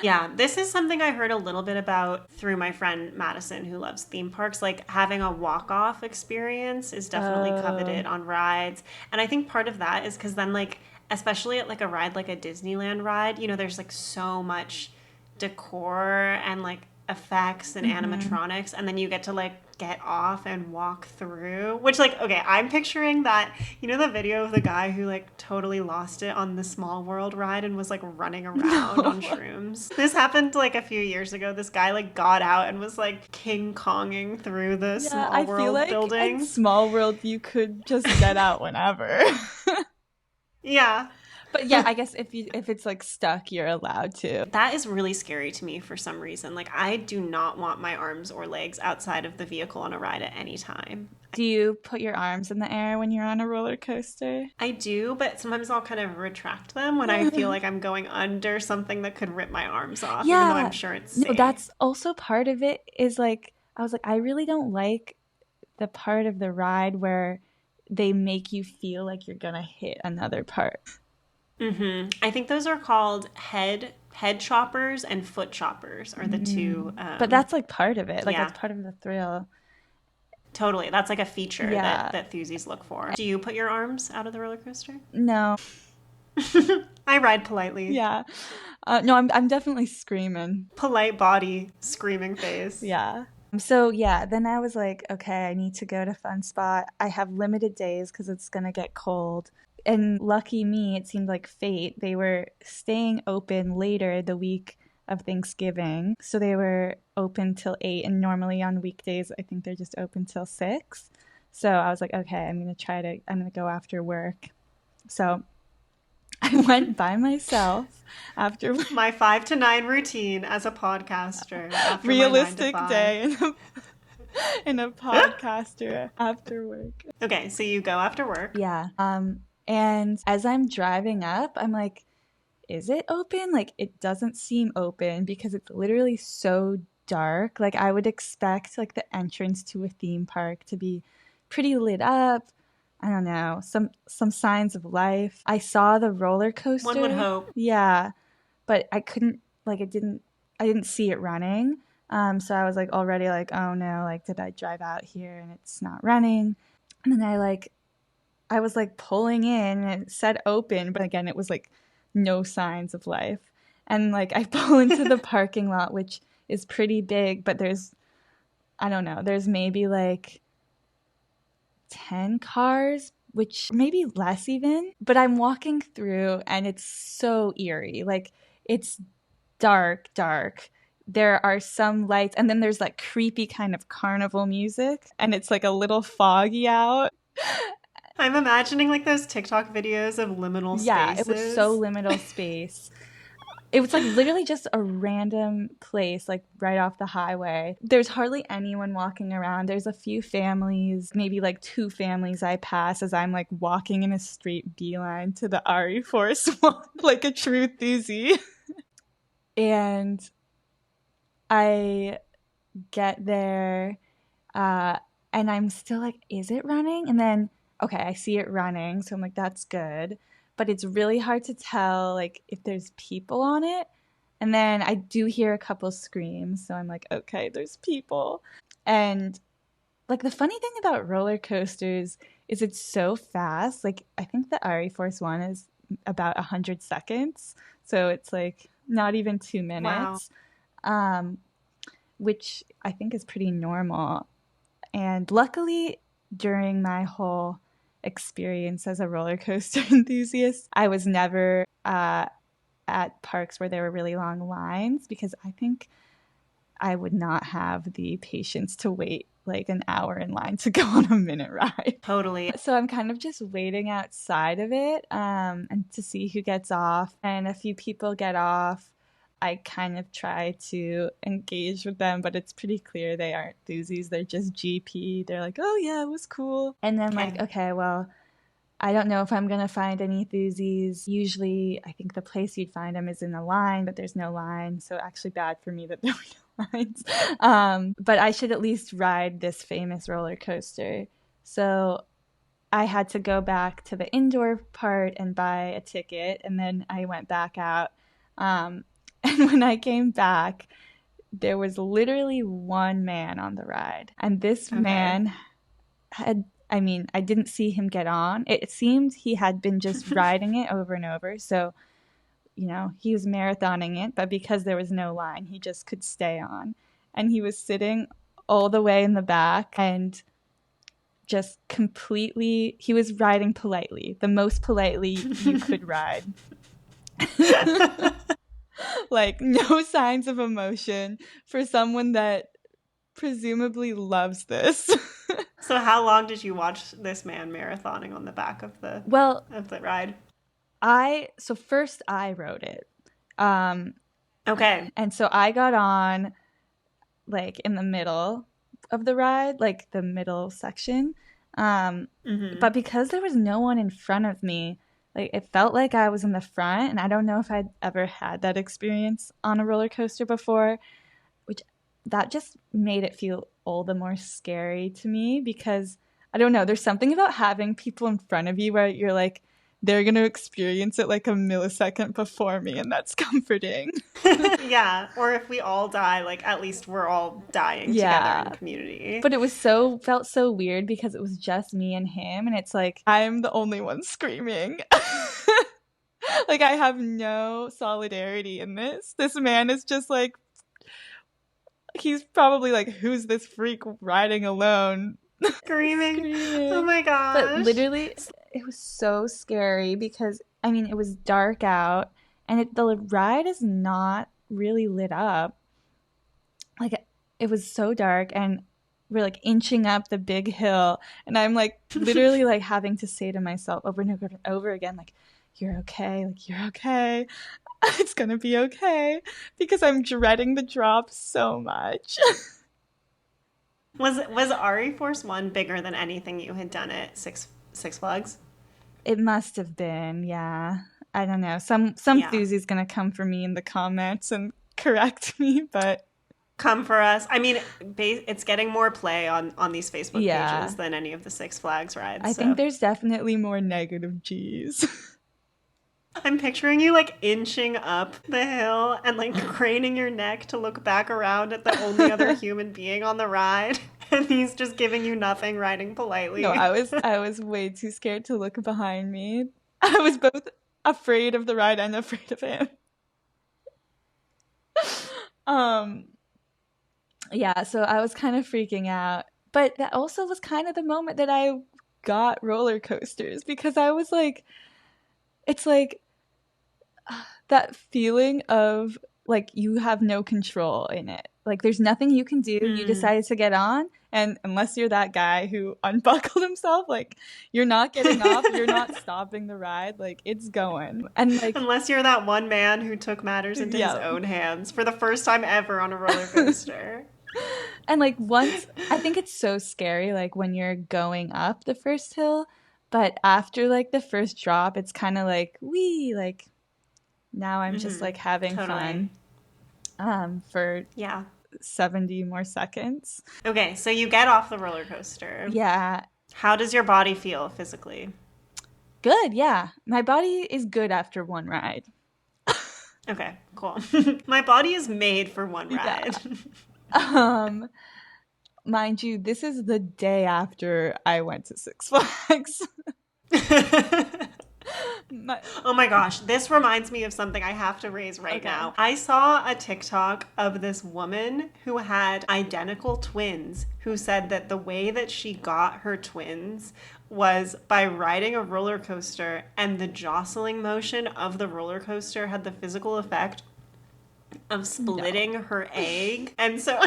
Yeah, this is something I heard a little bit about through my friend Madison, who loves theme parks. Like, having a walk-off experience is definitely coveted on rides. And I think part of that is because then, like, especially at like a ride like a Disneyland ride, you know, there's like so much decor and like effects and animatronics, and then you get to like get off and walk through, which, like, okay, I'm picturing that, you know, the video of the guy who like totally lost it on the Small World ride and was like running around on shrooms. This happened like a few years ago. This guy like got out and was like King Konging through the Small World I feel like building. in Small World you could just get out whenever. Yeah. But yeah, I guess if it's like stuck, you're allowed to. That is really scary to me for some reason. Like, I do not want my arms or legs outside of the vehicle on a ride at any time. Do you put your arms in the air when you're on a roller coaster? I do, but sometimes I'll kind of retract them when I feel like I'm going under something that could rip my arms off, even though I'm sure it's safe. No, that's also part of it, is like, I was like, I really don't like the part of the ride where they make you feel like you're gonna hit another part. I think those are called head choppers and foot choppers are the two. But that's like part of it. Like, yeah. that's part of the thrill. Totally. That's like a feature that Thuzies look for. Do you put your arms out of the roller coaster? No. I ride politely. Yeah. No, I'm definitely screaming. Polite body, screaming face. Yeah. So yeah, then I was like, okay, I need to go to Fun Spot. I have limited days because it's gonna get cold. And lucky me, it seemed like fate. They were staying open later the week of Thanksgiving. So they were open till 8, and normally on weekdays, I think they're just open till 6. So I was like, okay, I'm going to go after work. So I went by myself after my 5 to 9 routine as a podcaster. After realistic day in a podcaster after work. Okay, so you go after work. Yeah. And as I'm driving up, I'm like, is it open? Like, it doesn't seem open because it's literally so dark. Like, I would expect like the entrance to a theme park to be pretty lit up. I don't know, some signs of life. I saw the roller coaster. One would hope. Yeah, but I couldn't, like, I didn't see it running. So I was like already like, oh no, like, did I drive out here and it's not running? And then I was like pulling in and it said open, but again, it was like no signs of life. And like I pull into the parking lot, which is pretty big, but there's maybe like 10 cars, which maybe less even. But I'm walking through and it's so eerie. Like, it's dark. There are some lights, and then there's like creepy kind of carnival music, and it's like a little foggy out. I'm imagining like those TikTok videos of liminal spaces. Yeah, it was so liminal space. It was like literally just a random place, like right off the highway. There's hardly anyone walking around. There's a few families, maybe like 2 families I pass as I'm like walking in a straight beeline to the RE Force One, like a true Thuzie. And I get there, and I'm still like, is it running? And then, okay, I see it running, so I'm like, that's good. But it's really hard to tell, like, if there's people on it. And then I do hear a couple screams, so I'm like, okay, there's people. And, like, the funny thing about roller coasters is it's so fast. Like, I think the RE Force One is about 100 seconds, so it's, like, not even 2 minutes, which I think is pretty normal. And luckily, during my whole experience as a roller coaster enthusiast, I was never at parks where there were really long lines, because I think I would not have the patience to wait like an hour in line to go on a minute ride. Totally. So I'm kind of just waiting outside of it, and to see who gets off. And a few people get off. I kind of try to engage with them, but it's pretty clear they aren't Thuzies. They're just GP. They're like, oh yeah, it was cool. And then like, okay, well, I don't know if I'm going to find any Thuzies. Usually, I think the place you'd find them is in a line, but there's no line. So actually bad for me that there were no lines. But I should at least ride this famous roller coaster. So I had to go back to the indoor part and buy a ticket. And then I went back out. And when I came back, there was literally one man on the ride. And this man had... I mean, I didn't see him get on. It seemed he had been just riding it over and over. So, you know, he was marathoning it, but because there was no line, he just could stay on. And he was sitting all the way in the back and just completely, he was riding politely, the most politely you could ride. Like, no signs of emotion for someone that presumably loves this. So how long did you watch this man marathoning on the back of the ride? So first I wrote it. Okay. And so I got on like in the middle of the ride, like the middle section. But because there was no one in front of me, like it felt like I was in the front, and I don't know if I'd ever had that experience on a roller coaster before, which that just made it feel all the more scary to me because I don't know, there's something about having people in front of you where you're like, they're going to experience it like a millisecond before me, and that's comforting. Yeah, or if we all die, like at least we're all dying together in community. But it was felt so weird because it was just me and him, and it's like I'm the only one screaming. Like I have no solidarity in this. This man is just like, he's probably like, who's this freak riding alone? Screaming. Oh my gosh. But literally, it was so scary because, I mean, it was dark out and the ride is not really lit up. Like, it was so dark and we're like inching up the big hill. And I'm like literally like having to say to myself over and over and over again, like, you're okay. Like, you're okay. It's going to be okay. Because I'm dreading the drop so much. Was Ari Force 1 bigger than anything you had done at Six Flags? It must have been, yeah. I don't know. Some Thuzy's gonna come for me in the comments and correct me, but come for us. I mean, it's getting more play on these Facebook pages than any of the Six Flags rides. I think there's definitely more negative G's. I'm picturing you like inching up the hill and like craning your neck to look back around at the only other human being on the ride, and he's just giving you nothing, riding politely. No, I was way too scared to look behind me. I was both afraid of the ride and afraid of him. Yeah, so I was kind of freaking out. But that also was kind of the moment that I got roller coasters, because I was like, it's like that feeling of like you have no control in it. Like there's nothing you can do. You decided to get on, and unless you're that guy who unbuckled himself, like you're not getting off, you're not stopping the ride, like it's going. And like unless you're that one man who took matters into his own hands for the first time ever on a roller coaster. And like once, I think it's so scary like when you're going up the first hill, but after like the first drop, it's kind of like wee, like now I'm just like having fun for 70 more seconds. Okay, so you get off the roller coaster. Yeah. How does your body feel physically? Good, yeah. My body is good after one ride. Okay, cool. My body is made for one ride. Mind you, this is the day after I went to Six Flags. Oh my gosh, this reminds me of something I have to raise right now. I saw a TikTok of this woman who had identical twins who said that the way that she got her twins was by riding a roller coaster, and the jostling motion of the roller coaster had the physical effect of splitting her egg. And so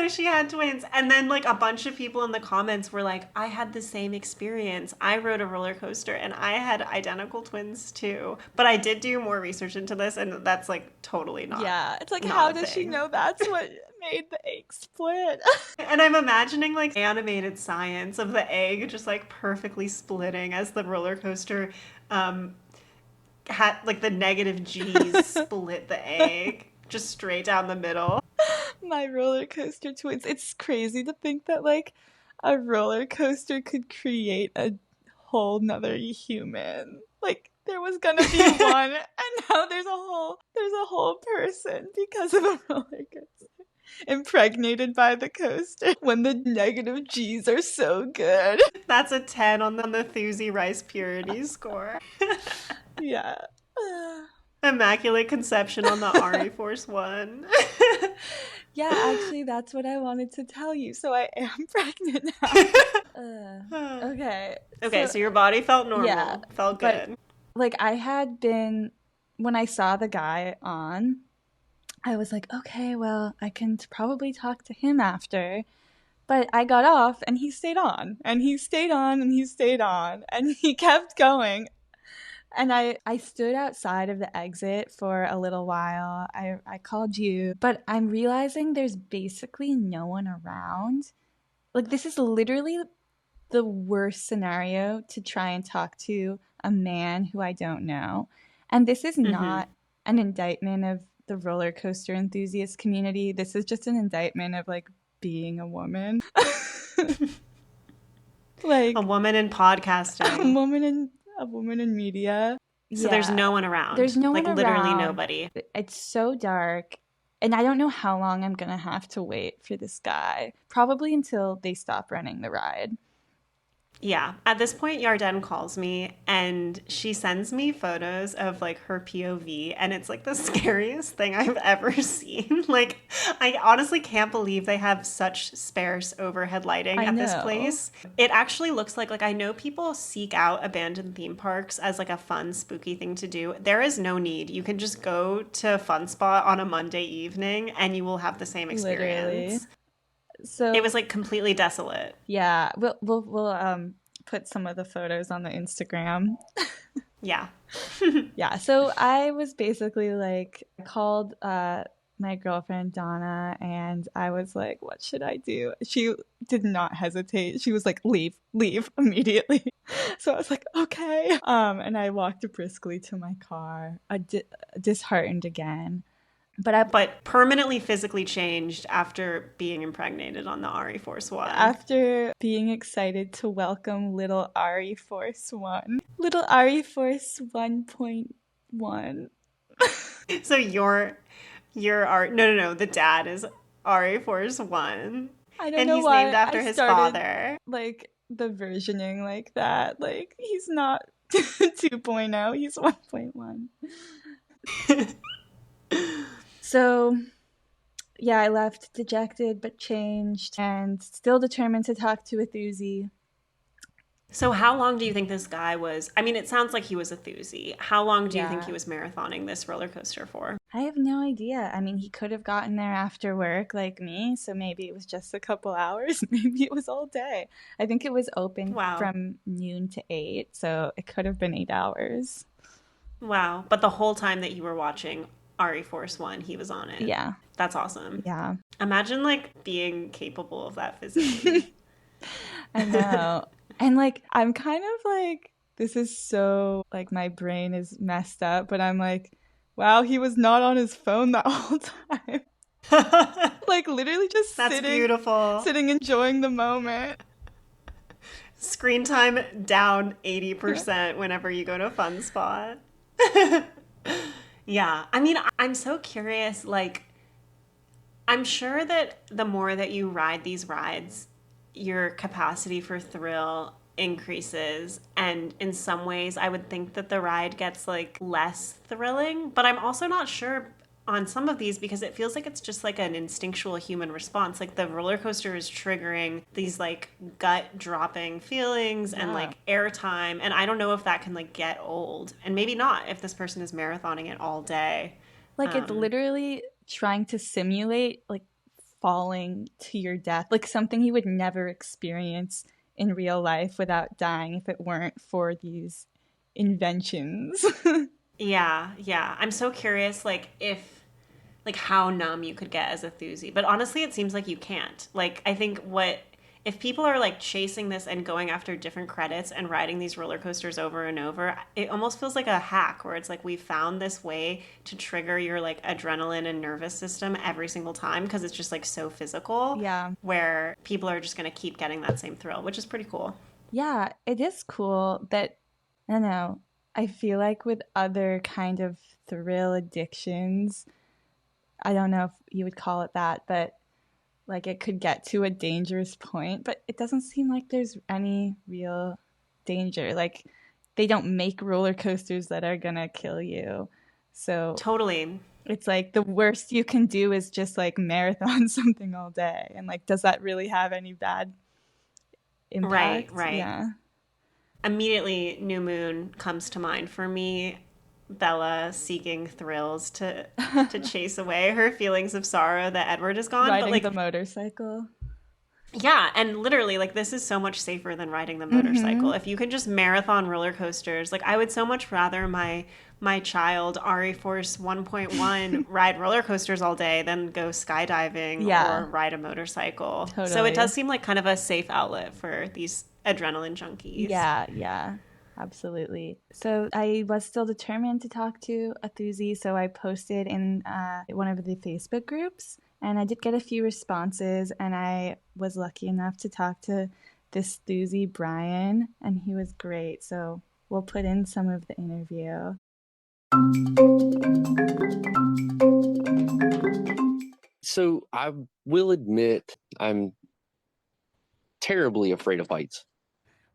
she had twins. And then like a bunch of people in the comments were like, I had the same experience. I rode a roller coaster and I had identical twins too. But I did do more research into this, and that's like totally not. Yeah, it's like, not how a does she thing. know that's what made the egg split? And I'm imagining like animated science of the egg just like perfectly splitting as the roller coaster had like the negative G's split the egg just straight down the middle. My roller coaster twins. It's crazy to think that like a roller coaster could create a whole nother human. Like there was gonna be one, and now there's a whole person because of a roller coaster. Impregnated by the coaster when the negative G's are so good. That's a 10 on the Thuzy Rice Purity score. Yeah. Immaculate Conception on the Ari Force One. Yeah, actually, that's what I wanted to tell you. So I am pregnant now. Okay. Okay, so your body felt normal. Yeah, felt but- good. Like, I had been, when I saw the guy on, I was like, okay, well, I can probably talk to him after. But I got off, and he stayed on. And he stayed on, and he stayed on. And he kept going. And I stood outside of the exit for a little while. I called you. But I'm realizing there's basically no one around. Like, this is literally the worst scenario to try and talk to a man who I don't know. And this is not an indictment of the roller coaster enthusiast community. This is just an indictment of like being a woman. Like A woman in podcasting. a woman in media. So there's no one around. There's no one like literally around. nobody. It's so dark. And I don't know how long I'm going to have to wait for this guy. Probably until they stop running the ride. Yeah. At this point, Yarden calls me and she sends me photos of like her POV, and it's like the scariest thing I've ever seen. Like, I honestly can't believe they have such sparse overhead lighting at this place. It actually looks like I know people seek out abandoned theme parks as like a fun, spooky thing to do. There is no need. You can just go to Fun Spot on a Monday evening and you will have the same experience. Literally. So It was like completely desolate. yeah, we'll put some of the photos on the Instagram. Yeah. Yeah, so I was basically like, I called my girlfriend Donna, and I was like, what should I do? She did not hesitate. She was like, leave immediately. So I was like, okay. And I walked briskly to my car, disheartened again. But permanently physically changed after being impregnated on the Ari Force One. After being excited to welcome little Ari Force One. Little Ari Force 1.1. So your no, the dad is Ari Force One. I don't And know he's why named after I his started, father. like, the versioning like that. Like, he's not 2.0, he's 1.1. So, yeah, I left dejected but changed and still determined to talk to a Thuzy. So how long do you think this guy was? I mean, it sounds like he was a Thuzy. How long do you think Yeah. he was marathoning this roller coaster for? I have no idea. I mean, he could have gotten there after work like me, so maybe it was just a couple hours. Maybe it was all day. I think it was open Wow. from noon to 8, so it could have been 8 hours. Wow. But the whole time that you were watching Ari Force One, he was on it. Yeah, That's awesome. yeah. Imagine like being capable of that physically. I know. And like, I'm kind of like, this is so, like, my brain is messed up, but I'm like, wow, he was not on his phone that whole time. Like, literally just That's sitting, beautiful. sitting, enjoying the moment. Screen time down 80% whenever you go to Fun Spot. Yeah. I mean, I'm so curious. Like, I'm sure that the more that you ride these rides, your capacity for thrill increases. And in some ways, I would think that the ride gets like less thrilling. But I'm also not sure on some of these because it feels like it's just like an instinctual human response. Like the roller coaster is triggering these like gut dropping feelings and Yeah. like airtime. And I don't know if that can like get old. And maybe not if this person is marathoning it all day. Like, it's literally trying to simulate like falling to your death, like something you would never experience in real life without dying if it weren't for these inventions. Yeah, yeah. I'm so curious, like, if, like, how numb you could get as a thuzy. But honestly, it seems like you can't. Like, I think if people are, like, chasing this and going after different credits and riding these roller coasters over and over, it almost feels like a hack where it's like we found this way to trigger your, like, adrenaline and nervous system every single time because it's just, like, so physical. Yeah. Where people are just going to keep getting that same thrill, which is pretty cool. Yeah, it is cool that, I don't know, I feel like with other kind of thrill addictions, I don't know if you would call it that, but like it could get to a dangerous point, but it doesn't seem like there's any real danger. Like they don't make roller coasters that are gonna kill you. So Totally. it's like the worst you can do is just like marathon something all day. And like, does that really have any bad impact? Right. Yeah. Immediately, New Moon comes to mind for me. Bella seeking thrills to chase away her feelings of sorrow that Edward is gone. Riding but like the motorcycle. yeah, and literally like this is so much safer than riding the motorcycle. If you can just marathon roller coasters, like I would so much rather my child Ari Force 1.1 ride roller coasters all day than go skydiving or ride a motorcycle. Totally. So it does seem like kind of a safe outlet for these adrenaline junkies. Yeah, absolutely. So I was still determined to talk to a Thuzy, so I posted in one of the Facebook groups, and I did get a few responses, and I was lucky enough to talk to this Thuzy, Brian, and he was great. So we'll put in some of the interview. So I will admit I'm terribly afraid of heights.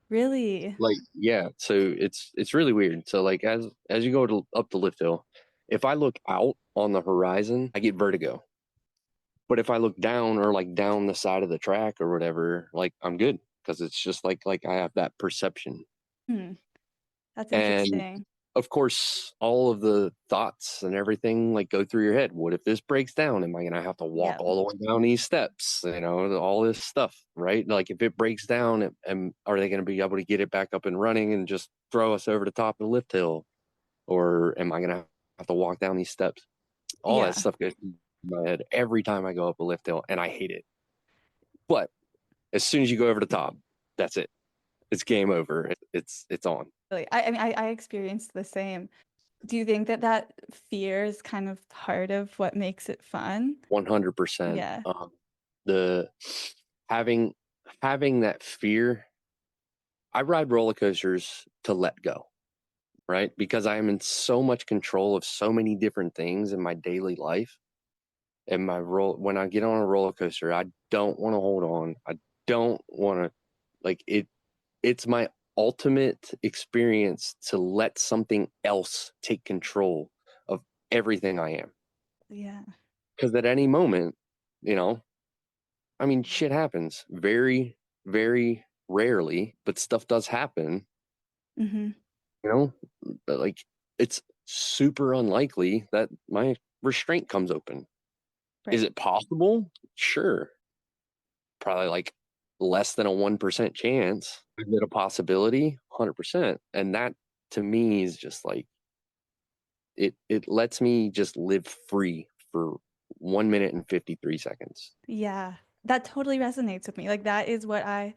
Really? Like, yeah, so it's really weird. So like as you go up the lift hill, if I look out on the horizon, I get vertigo. But if I look down or like down the side of the track or whatever, like I'm good because it's just like I have that perception. That's interesting. Of course, all of the thoughts and everything like go through your head. What if this breaks down? Am I going to have to walk all the way down these steps? You know, all this stuff, right? Like if it breaks down, are they going to be able to get it back up and running and just throw us over the top of the lift hill? Or am I going to have to walk down these steps? All that stuff goes through my head every time I go up a lift hill, and I hate it. But as soon as you go over the top, that's it. It's game over. It's on. I mean, I experienced the same. Do you think that fear is kind of part of what makes it fun? 100%. Yeah. The having that fear. I ride roller coasters to let go, right? Because I am in so much control of so many different things in my daily life. And when I get on a roller coaster, I don't want to hold on. I don't want to like it. It's my ultimate experience to let something else take control of everything I am. Yeah. Because at any moment, I mean, shit happens very, very rarely, but stuff does happen. But like it's super unlikely that my restraint comes open. Right. Is it possible? Sure. Probably like less than a 1% chance. Is it a possibility? 100%. And that to me is just like it lets me just live free for 1 minute and 53 seconds. Yeah, that totally resonates with me. Like that is what I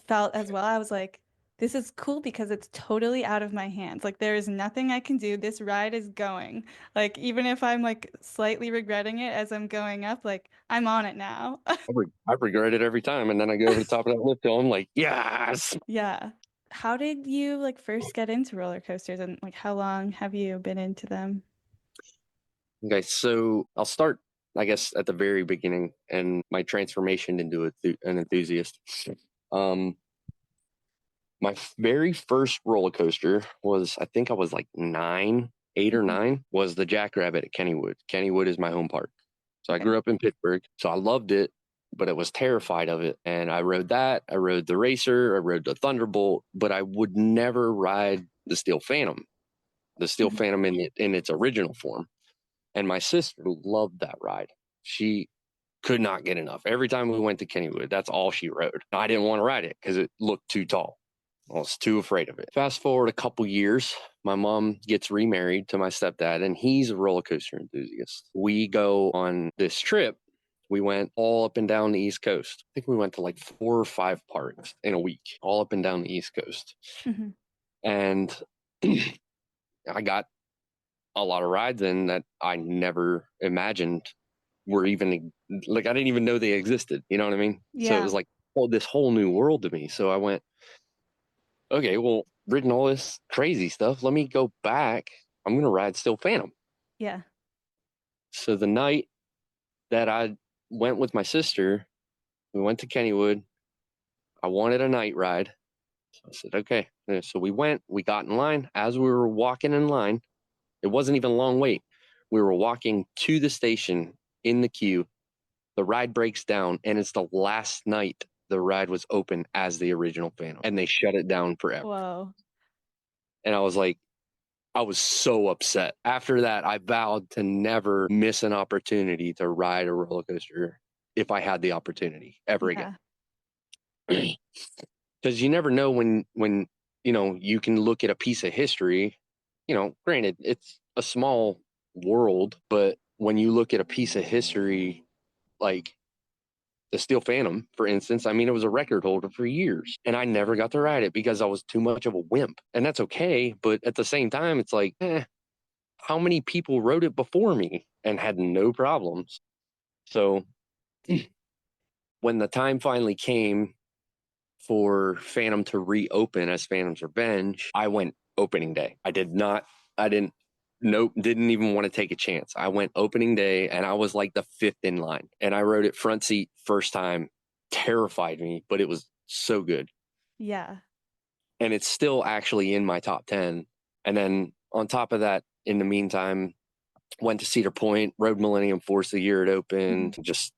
felt as well. I was like, this is cool because it's totally out of my hands. Like there is nothing I can do. This ride is going. Like even if I'm like slightly regretting it as I'm going up, like I'm on it now. I regret it every time, and then I go over the top of that lift hill. I'm like, yes. Yeah. How did you like first get into roller coasters, and like how long have you been into them? Okay, so I'll start, I guess, at the very beginning and my transformation into an enthusiast. My very first roller coaster was, I think I was like 8 or 9, was the Jackrabbit at Kennywood. Kennywood is my home park. So I grew up in Pittsburgh, so I loved it, but I was terrified of it. And I rode that. I rode the Racer. I rode the Thunderbolt, but I would never ride the Steel Phantom in its original form. And my sister loved that ride. She could not get enough. Every time we went to Kennywood, that's all she rode. I didn't want to ride it because it looked too tall. I was too afraid of it. Fast forward a couple years, my mom gets remarried to my stepdad, and he's a roller coaster enthusiast. We go on this trip. We went all up and down the East Coast. I think we went to like 4 or 5 parks in a week, all up and down the East Coast. Mm-hmm. And I got a lot of rides in that I never imagined were even, like, I didn't even know they existed. You know what I mean? Yeah. So it was like, oh, this whole new world to me. So I went, okay, well, ridden all this crazy stuff. Let me go back. I'm going to ride Steel Phantom. Yeah. So the night that I went with my sister, we went to Kennywood. I wanted a night ride. So I said, okay. So we got in line. As we were walking in line, it wasn't even a long wait. We were walking to the station in the queue. The ride breaks down, and it's the last night the ride was open as the original Phantom, and they shut it down forever. Whoa. And I was like, I was so upset. After that, I vowed to never miss an opportunity to ride a roller coaster if I had the opportunity ever again. Because you never know when you can look at a piece of history. Granted, it's a small world, but when you look at a piece of history like the Steel Phantom, for instance, I mean, it was a record holder for years, and I never got to ride it because I was too much of a wimp. And that's okay, but at the same time, it's like, how many people rode it before me and had no problems? So when the time finally came for Phantom to reopen as Phantom's Revenge, I went opening day. Didn't even want to take a chance. I went opening day, and I was like the 5th in line, and I rode it front seat first time. Terrified me, but it was so good. Yeah. And it's still actually in my top 10. And then on top of that, in the meantime, went to Cedar Point, rode Millennium Force the year it opened, just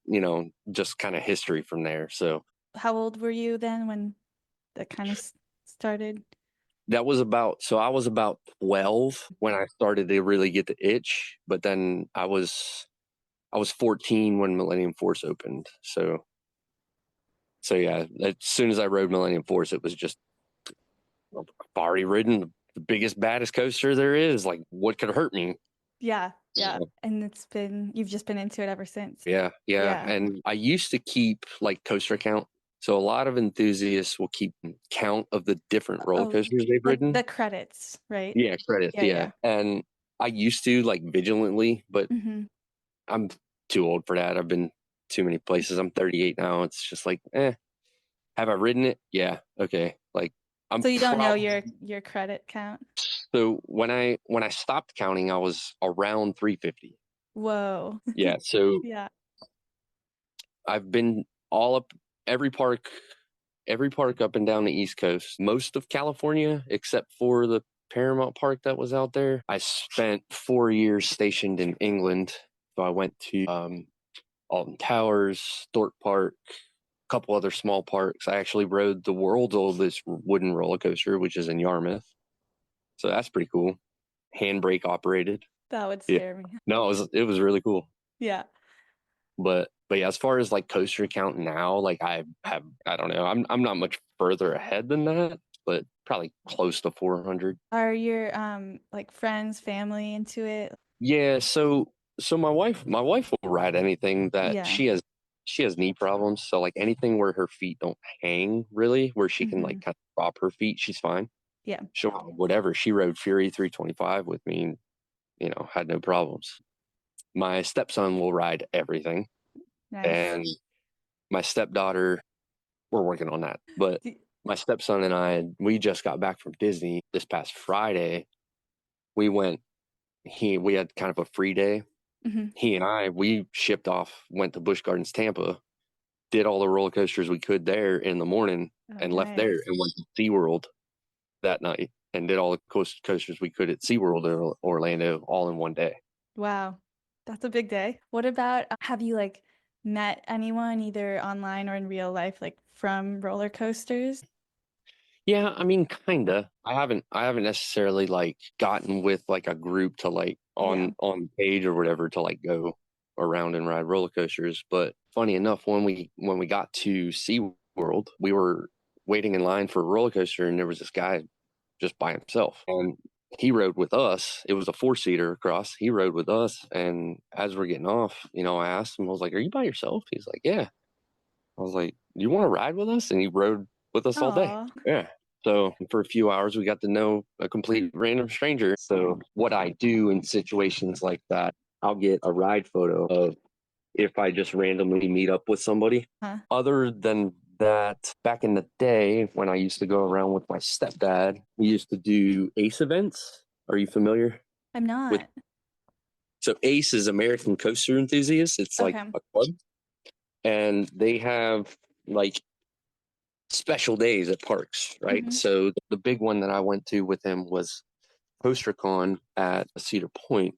kind of history from there. So How old were you then when that kind of started? I was about 12 when I started to really get the itch, but then I was 14 when Millennium Force opened. So yeah, as soon as I rode Millennium Force, it was just, I've already ridden the biggest, baddest coaster there is. Like, what could hurt me? Yeah. And you've just been into it ever since. Yeah. And I used to keep like coaster count. So a lot of enthusiasts will keep count of the different roller coasters they've ridden. The credits, right? Yeah, credits. Yeah. And I used to, like, vigilantly, but I'm too old for that. I've been too many places. I'm 38 now. It's just like, have I ridden it? Yeah. Okay. Like, so you don't know your credit count? So when I stopped counting, I was around 350. Whoa. Yeah. So yeah. I've been all up every park up and down the East Coast, most of California, except for the Paramount Park that was out there. I spent 4 years stationed in England. So I went to Alton Towers, Thorpe Park, a couple other small parks. I actually rode the world's oldest wooden roller coaster, which is in Yarmouth. So that's pretty cool. Handbrake operated. That would scare me. No, it was really cool. Yeah. But yeah, as far as like coaster count now, like I don't know. I'm not much further ahead than that, but probably close to 400. Are your like friends, family into it? Yeah, so my wife will ride anything that she has knee problems, so like anything where her feet don't hang really, where she can like kind of drop her feet, she's fine. Yeah. She'll ride whatever. She rode Fury 325 with me, had no problems. My stepson will ride everything. Nice. And my stepdaughter, we're working on that. But my stepson and we just got back from Disney this past Friday. We had kind of a free day. He and we shipped off, went to Busch Gardens, Tampa, did all the roller coasters we could there in the morning and left there and went to SeaWorld that night and did all the coasters we could at SeaWorld in Orlando all in one day. Wow. That's a big day. What about, have you like met anyone either online or in real life, like from roller coasters? Yeah, I mean, kinda. I haven't necessarily like gotten with like a group to like Yeah. on page or whatever to like go around and ride roller coasters. But funny enough, when we got to SeaWorld, we were waiting in line for a roller coaster, and there was this guy just by himself, and he rode with us. It was a four-seater across. He rode with us, and as we're getting off, I asked him, I was like, "Are you by yourself?" He's like, "Yeah." I was like, "You want to ride with us?" And he rode with us all day. Aw. Yeah. So for a few hours, we got to know a complete random stranger. So what I do in situations like that, I'll get a ride photo of if I just randomly meet up with somebody. Huh. Other than that, back in the day when I used to go around with my stepdad, we used to do ACE events. Are you familiar I'm with? not. So ACE is American Coaster Enthusiasts. It's like Okay. a club, and they have like special days at parks, right? Mhm. So the big one that I went to with him was CoasterCon at Cedar Point.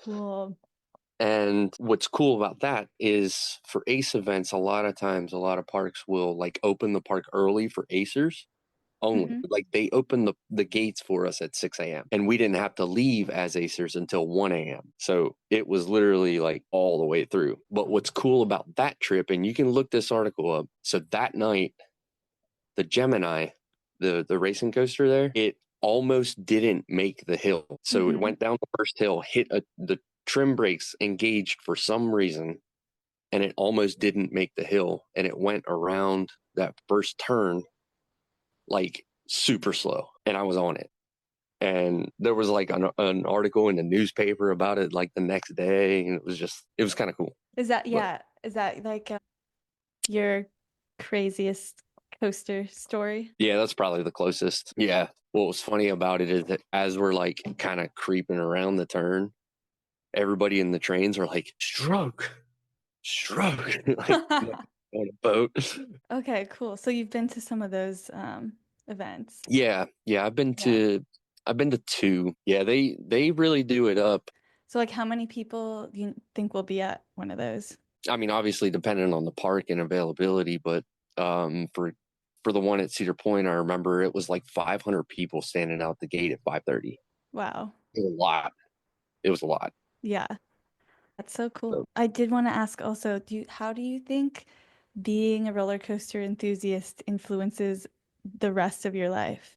Cool. And what's cool about that is for ACE events, a lot of times, a lot of parks will like open the park early for ACers only. Mhm. Like they opened the gates for us at 6 a.m. and we didn't have to leave as ACers until 1 a.m. So it was literally like all the way through. But what's cool about that trip, and you can look this article up. So that night, the Gemini, the racing coaster there, it almost didn't make the hill. So it Mhm. went down the first hill, hit the trim brakes engaged for some reason, and it almost didn't make the hill. And it went around that first turn like super slow, and I was on it. And there was like an article in the newspaper about it like the next day, and it was kind of cool. Is that But yeah? Is that like your craziest coaster story? yeah, that's probably the closest. Yeah. What was funny about it is that as we're like kind of creeping around the turn, everybody in the trains are like, stroke, stroke, like on a boat. Okay, cool. So you've been to some of those events. Yeah. Yeah. Yeah. I've been to two. Yeah. They really do it up. So like how many people do you think will be at one of those? I mean, obviously depending on the park and availability, but for the one at Cedar Point, I remember it was like 500 people standing out the gate at 5:30. Wow. It was a lot. It was a lot. Yeah. That's so So cool. I did want to ask also, how do you think being a roller coaster enthusiast influences the rest of your life?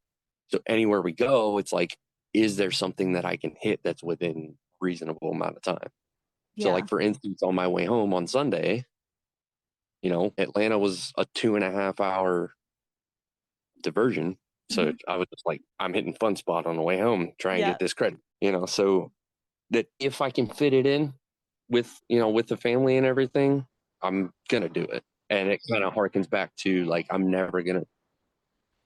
So anywhere we go, it's like, is there something that I can hit that's within reasonable amount of time? So Yeah. like for instance, on my way home on Sunday, Atlanta was a 2.5 hour diversion. So Mhm. I was just like, I'm hitting Fun Spot on the way home, try and Yeah. get this credit, so that if I can fit it in with the family and everything, I'm gonna do it. And it kind of harkens back to like, I'm never gonna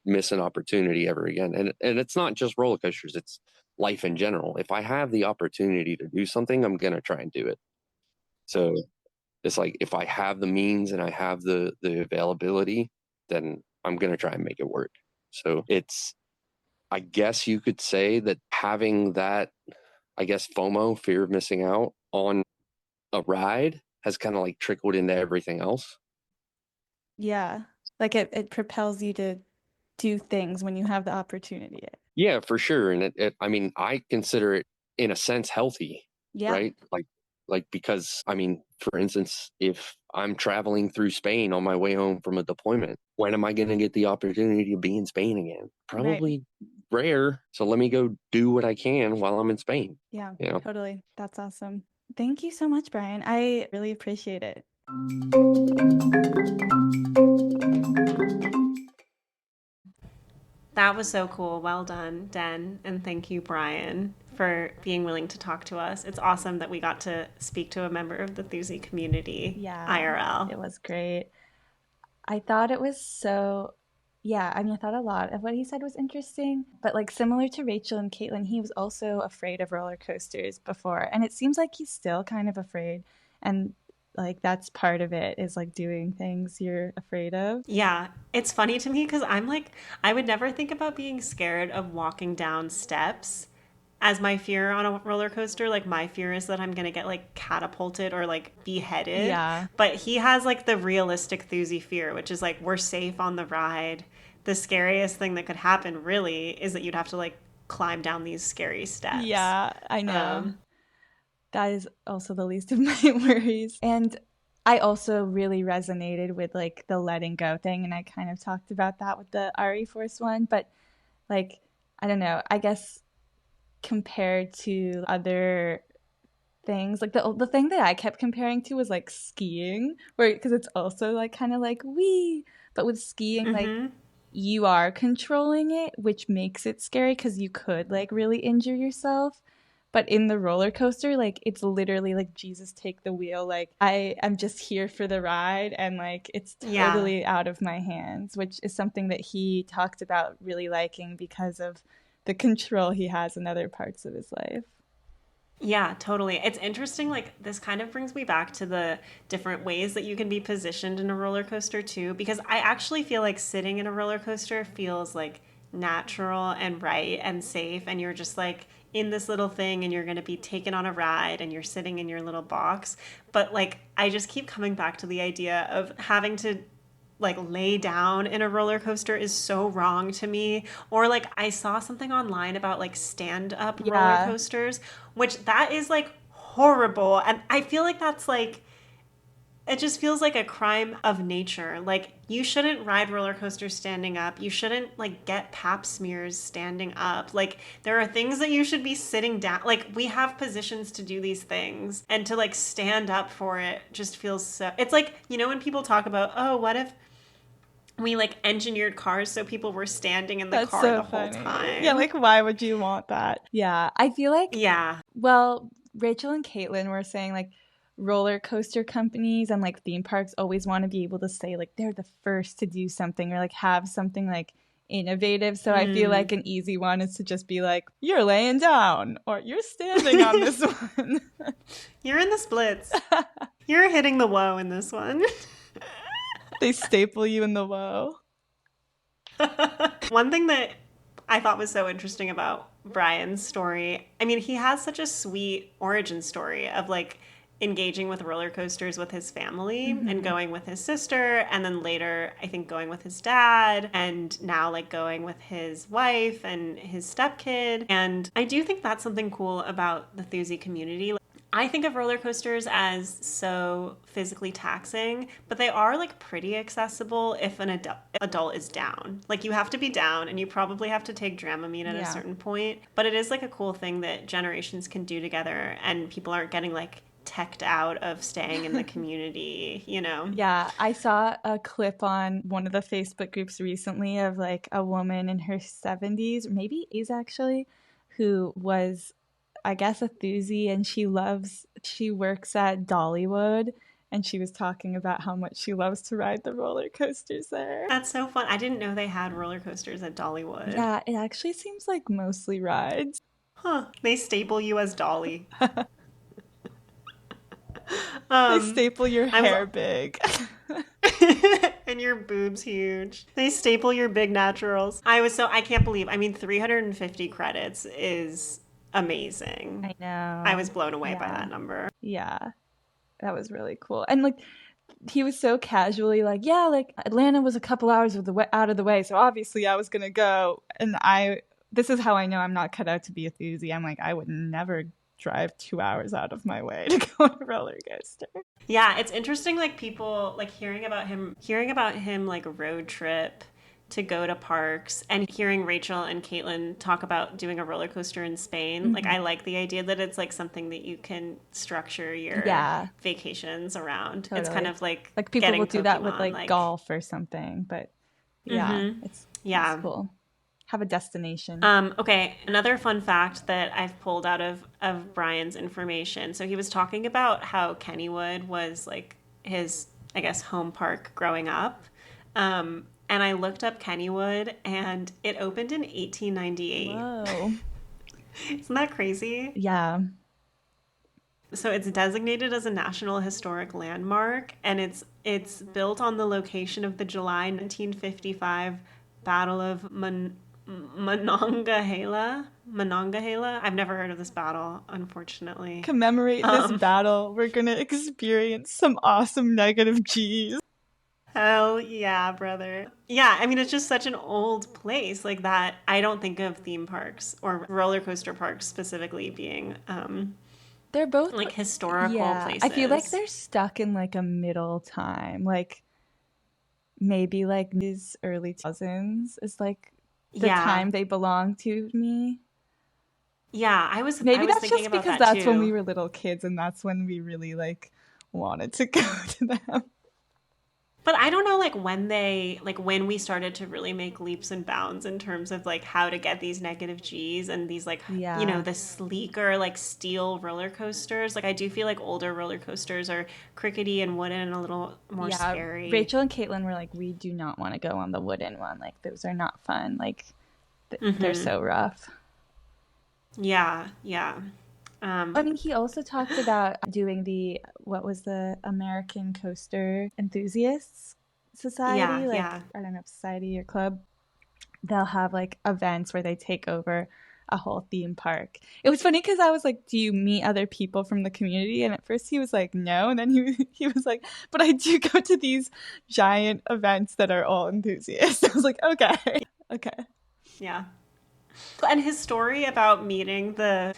miss an opportunity ever again. And it's not just roller coasters, it's life in general. If I have the opportunity to do something, I'm going to try and do it. So it's like if I have the means and I have the availability, then I'm going to try and make it work. So it's, I guess you could say that having that, I guess, FOMO, fear of missing out on a ride, has kind of like trickled into everything else. Yeah. Like it propels you to do things when you have the opportunity. Yeah, for sure. And I mean, I consider it in a sense healthy, Yeah. right? Like because I mean, for instance, if I'm traveling through Spain on my way home from a deployment, when am I going to get the opportunity to be in Spain again? Right. Probably rare. So let me go do what I can while I'm in Spain. Yeah, You know? totally. That's awesome. Thank you so much, Brian. I really appreciate it. That was so cool. Well done, Den. And thank you, Brian, for being willing to talk to us. It's awesome that we got to speak to a member of the Thusi community Yeah, IRL. it was great. I thought it was so, yeah, I mean, I thought a lot of what he said was interesting, but like similar to Rachel and Caitlin, he was also afraid of roller coasters before. And it seems like he's still kind of afraid. And like that's part of it is like doing things you're afraid of. Yeah, it's funny to me because I'm like, I would never think about being scared of walking down steps as my fear on a roller coaster. Like, my fear is that I'm going to get like catapulted or like beheaded. Yeah. But he has like the realistic Thusi fear, which is like, we're safe on the ride. the scariest thing that could happen really is that you'd have to like climb down these scary steps. Yeah, I know. That is also the least of my worries. And I also really resonated with like the letting go thing, and I kind of talked about that with the RE Force one, but like I don't know, I guess compared to other things, like the thing that I kept comparing to was like skiing, where because it's also like kind of like wee, but with skiing like you are controlling it, which makes it scary because you could like really injure yourself. But in the roller coaster, like it's literally like Jesus take the wheel. Like I am just here for the ride, and like it's totally out of my hands, which is something that he talked about really liking because of the control he has in other parts of his life. Yeah, totally. It's interesting. Like, this kind of brings me back to the different ways that you can be positioned in a roller coaster, too, because I actually feel like sitting in a roller coaster feels like natural and right and safe. And you're just like in this little thing and you're going to be taken on a ride and you're sitting in your little box. But like, I just keep coming back to the idea of having to like lay down in a roller coaster is so wrong to me. Or like I saw something online about like stand up roller coasters, which that is like horrible. And I feel like that's like, it just feels like a crime of nature. Like you shouldn't ride roller coasters standing up. You shouldn't like get pap smears standing up. Like there are things that you should be sitting down. Like we have positions to do these things, and to like stand up for it just feels so, it's like, you know, when people talk about, oh, what if we like engineered cars so people were standing in the car the whole time? Yeah, like why would you want that? Yeah, I feel like, well, Rachel and Caitlin were saying like roller coaster companies and like theme parks always want to be able to say like they're the first to do something or like have something like innovative. So I feel like an easy one is to just be like, you're laying down or you're standing on this one. You're in the splits. You're hitting the whoa in this one. They staple you in the whoa. One thing that I thought was so interesting about Brian's story, I mean, he has such a sweet origin story of like engaging with roller coasters with his family and going with his sister, and then later I think going with his dad, and now like going with his wife and his stepkid. And I do think that's something cool about the Thusi community. I think of roller coasters as so physically taxing, but they are like pretty accessible if an adult is down. Like you have to be down and you probably have to take Dramamine at a certain point, but it is like a cool thing that generations can do together, and people aren't getting like teched out of staying in the community, you know? Yeah, I saw a clip on one of the Facebook groups recently of like a woman in her 70s, maybe 80s actually, who was, I guess, a Thusi, and she works at Dollywood, and she was talking about how much she loves to ride the roller coasters there. That's so fun. I didn't know they had roller coasters at Dollywood. Yeah, it actually seems like mostly rides. Huh. They staple you as Dolly. They staple your hair big. And your boobs huge. They staple your big naturals. I can't believe, I mean, 350 credits is amazing. I know. I was blown away by that number. Yeah. That was really cool. And like he was so casually like, yeah, like Atlanta was a couple hours out of the way, so obviously I was going to go. And this is how I know I'm not cut out to be a Thusi. I'm like, I would never drive 2 hours out of my way to go on a roller coaster. Yeah, it's interesting, like people like hearing about him like road trip to go to parks, and hearing Rachel and Caitlin talk about doing a roller coaster in Spain. Like I like the idea that it's like something that you can structure your vacations around. Totally. It's kind of like people will do that Pokemon, with like golf or something, but it's cool. Have a destination. Okay, another fun fact that I've pulled out of Brian's information. So he was talking about how Kennywood was like his, I guess, home park growing up. And I looked up Kennywood, and it opened in 1898. Whoa. Isn't that crazy? Yeah. So it's designated as a National Historic Landmark, and it's built on the location of the July 1955 Battle of Monongahela. I've never heard of this battle, unfortunately. Commemorate this battle. We're going to experience some awesome negative G's. Hell yeah, brother. Yeah, I mean, it's just such an old place like that. I don't think of theme parks or roller coaster parks specifically being They're both like historical yeah, places. I feel like they're stuck in like a middle time. Like maybe like these early 2000s is like the yeah. time they belong to me. Yeah, I was Maybe that's thinking just about because that that's when too. we were little kids and that's when we really like wanted to go to them. But I don't know, like when we started to really make leaps and bounds in terms of like how to get these negative G's and these like, Yeah. the sleeker like steel roller coasters. Like I do feel like older roller coasters are crickety and wooden and a little more Yeah, scary. Rachel and Caitlin were like, we do not want to go on the wooden one. Like those are not fun. Like they're so rough. Yeah, yeah. I mean, he also talked about doing what was the American Coaster Enthusiasts Society? Like, yeah. I don't know, society or club. They'll have like events where they take over a whole theme park. It was funny because I was like, do you meet other people from the community? And at first he was like, no. And then he was like, but I do go to these giant events that are all enthusiasts. I was like, okay. Yeah. And his story about meeting the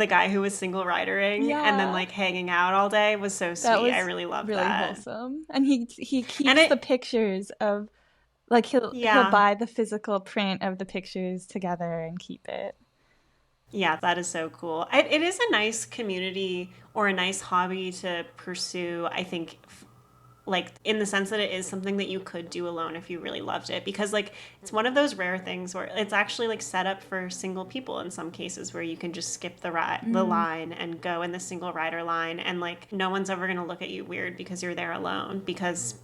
guy who was single ridering and then like hanging out all day was so sweet. I really loved really that. Wholesome. And he keeps the pictures of like he'll buy the physical print of the pictures together and keep it. Yeah, that is so cool. It is a nice community or a nice hobby to pursue, I think, like in the sense that it is something that you could do alone if you really loved it, because like it's one of those rare things where it's actually like set up for single people in some cases, where you can just skip the line and go in the single rider line, and like no one's ever going to look at you weird because you're there alone, because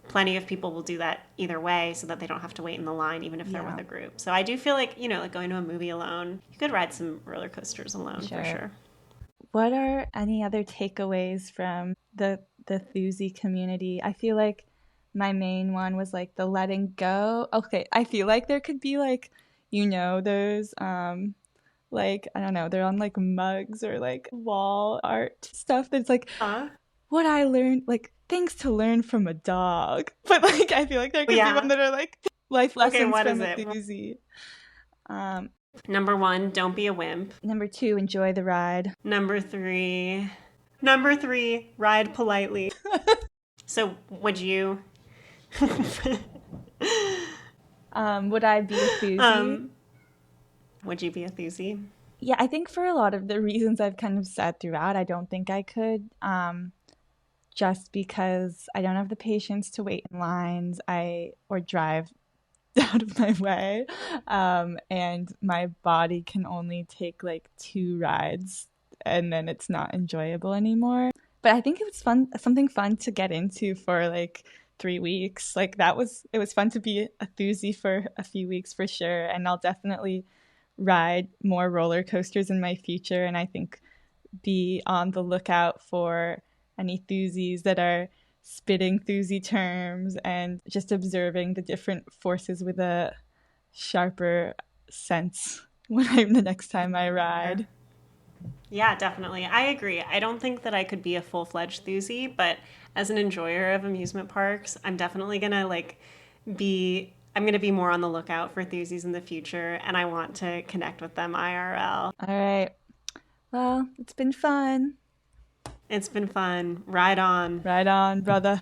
plenty of people will do that either way so that they don't have to wait in the line even if they're with a group. So I do feel like, like going to a movie alone, you could ride some roller coasters alone for sure. What are any other takeaways from the Thuzy community? I feel like my main one was like the letting go. Okay, I feel like there could be like, those like, I don't know, they're on like mugs or like wall art stuff that's like what I learned, like things to learn from a dog. But like I feel like there could be one that are like life lessons from a Thuzy. Number 1, don't be a wimp. Number 2, enjoy the ride. Number 3, ride politely. So would you? Would I be a Thuzy? Would you be a Thuzy? Yeah, I think for a lot of the reasons I've kind of said throughout, I don't think I could. Just because I don't have the patience to wait in lines, or drive out of my way, and my body can only take like 2 rides and then it's not enjoyable anymore. But I think it was something fun to get into for like 3 weeks. Like it was fun to be a Thuzy for a few weeks for sure, and I'll definitely ride more roller coasters in my future, and I think be on the lookout for any Thuzys that are spitting Thuzy terms and just observing the different forces with a sharper sense the next time I ride. Yeah, definitely. I agree. I don't think that I could be a full-fledged Thuzy, but as an enjoyer of amusement parks, I'm definitely going to be more on the lookout for Thuzys in the future, and I want to connect with them IRL. All right. Well, it's been fun. It's been fun. Ride on. Ride on, brother.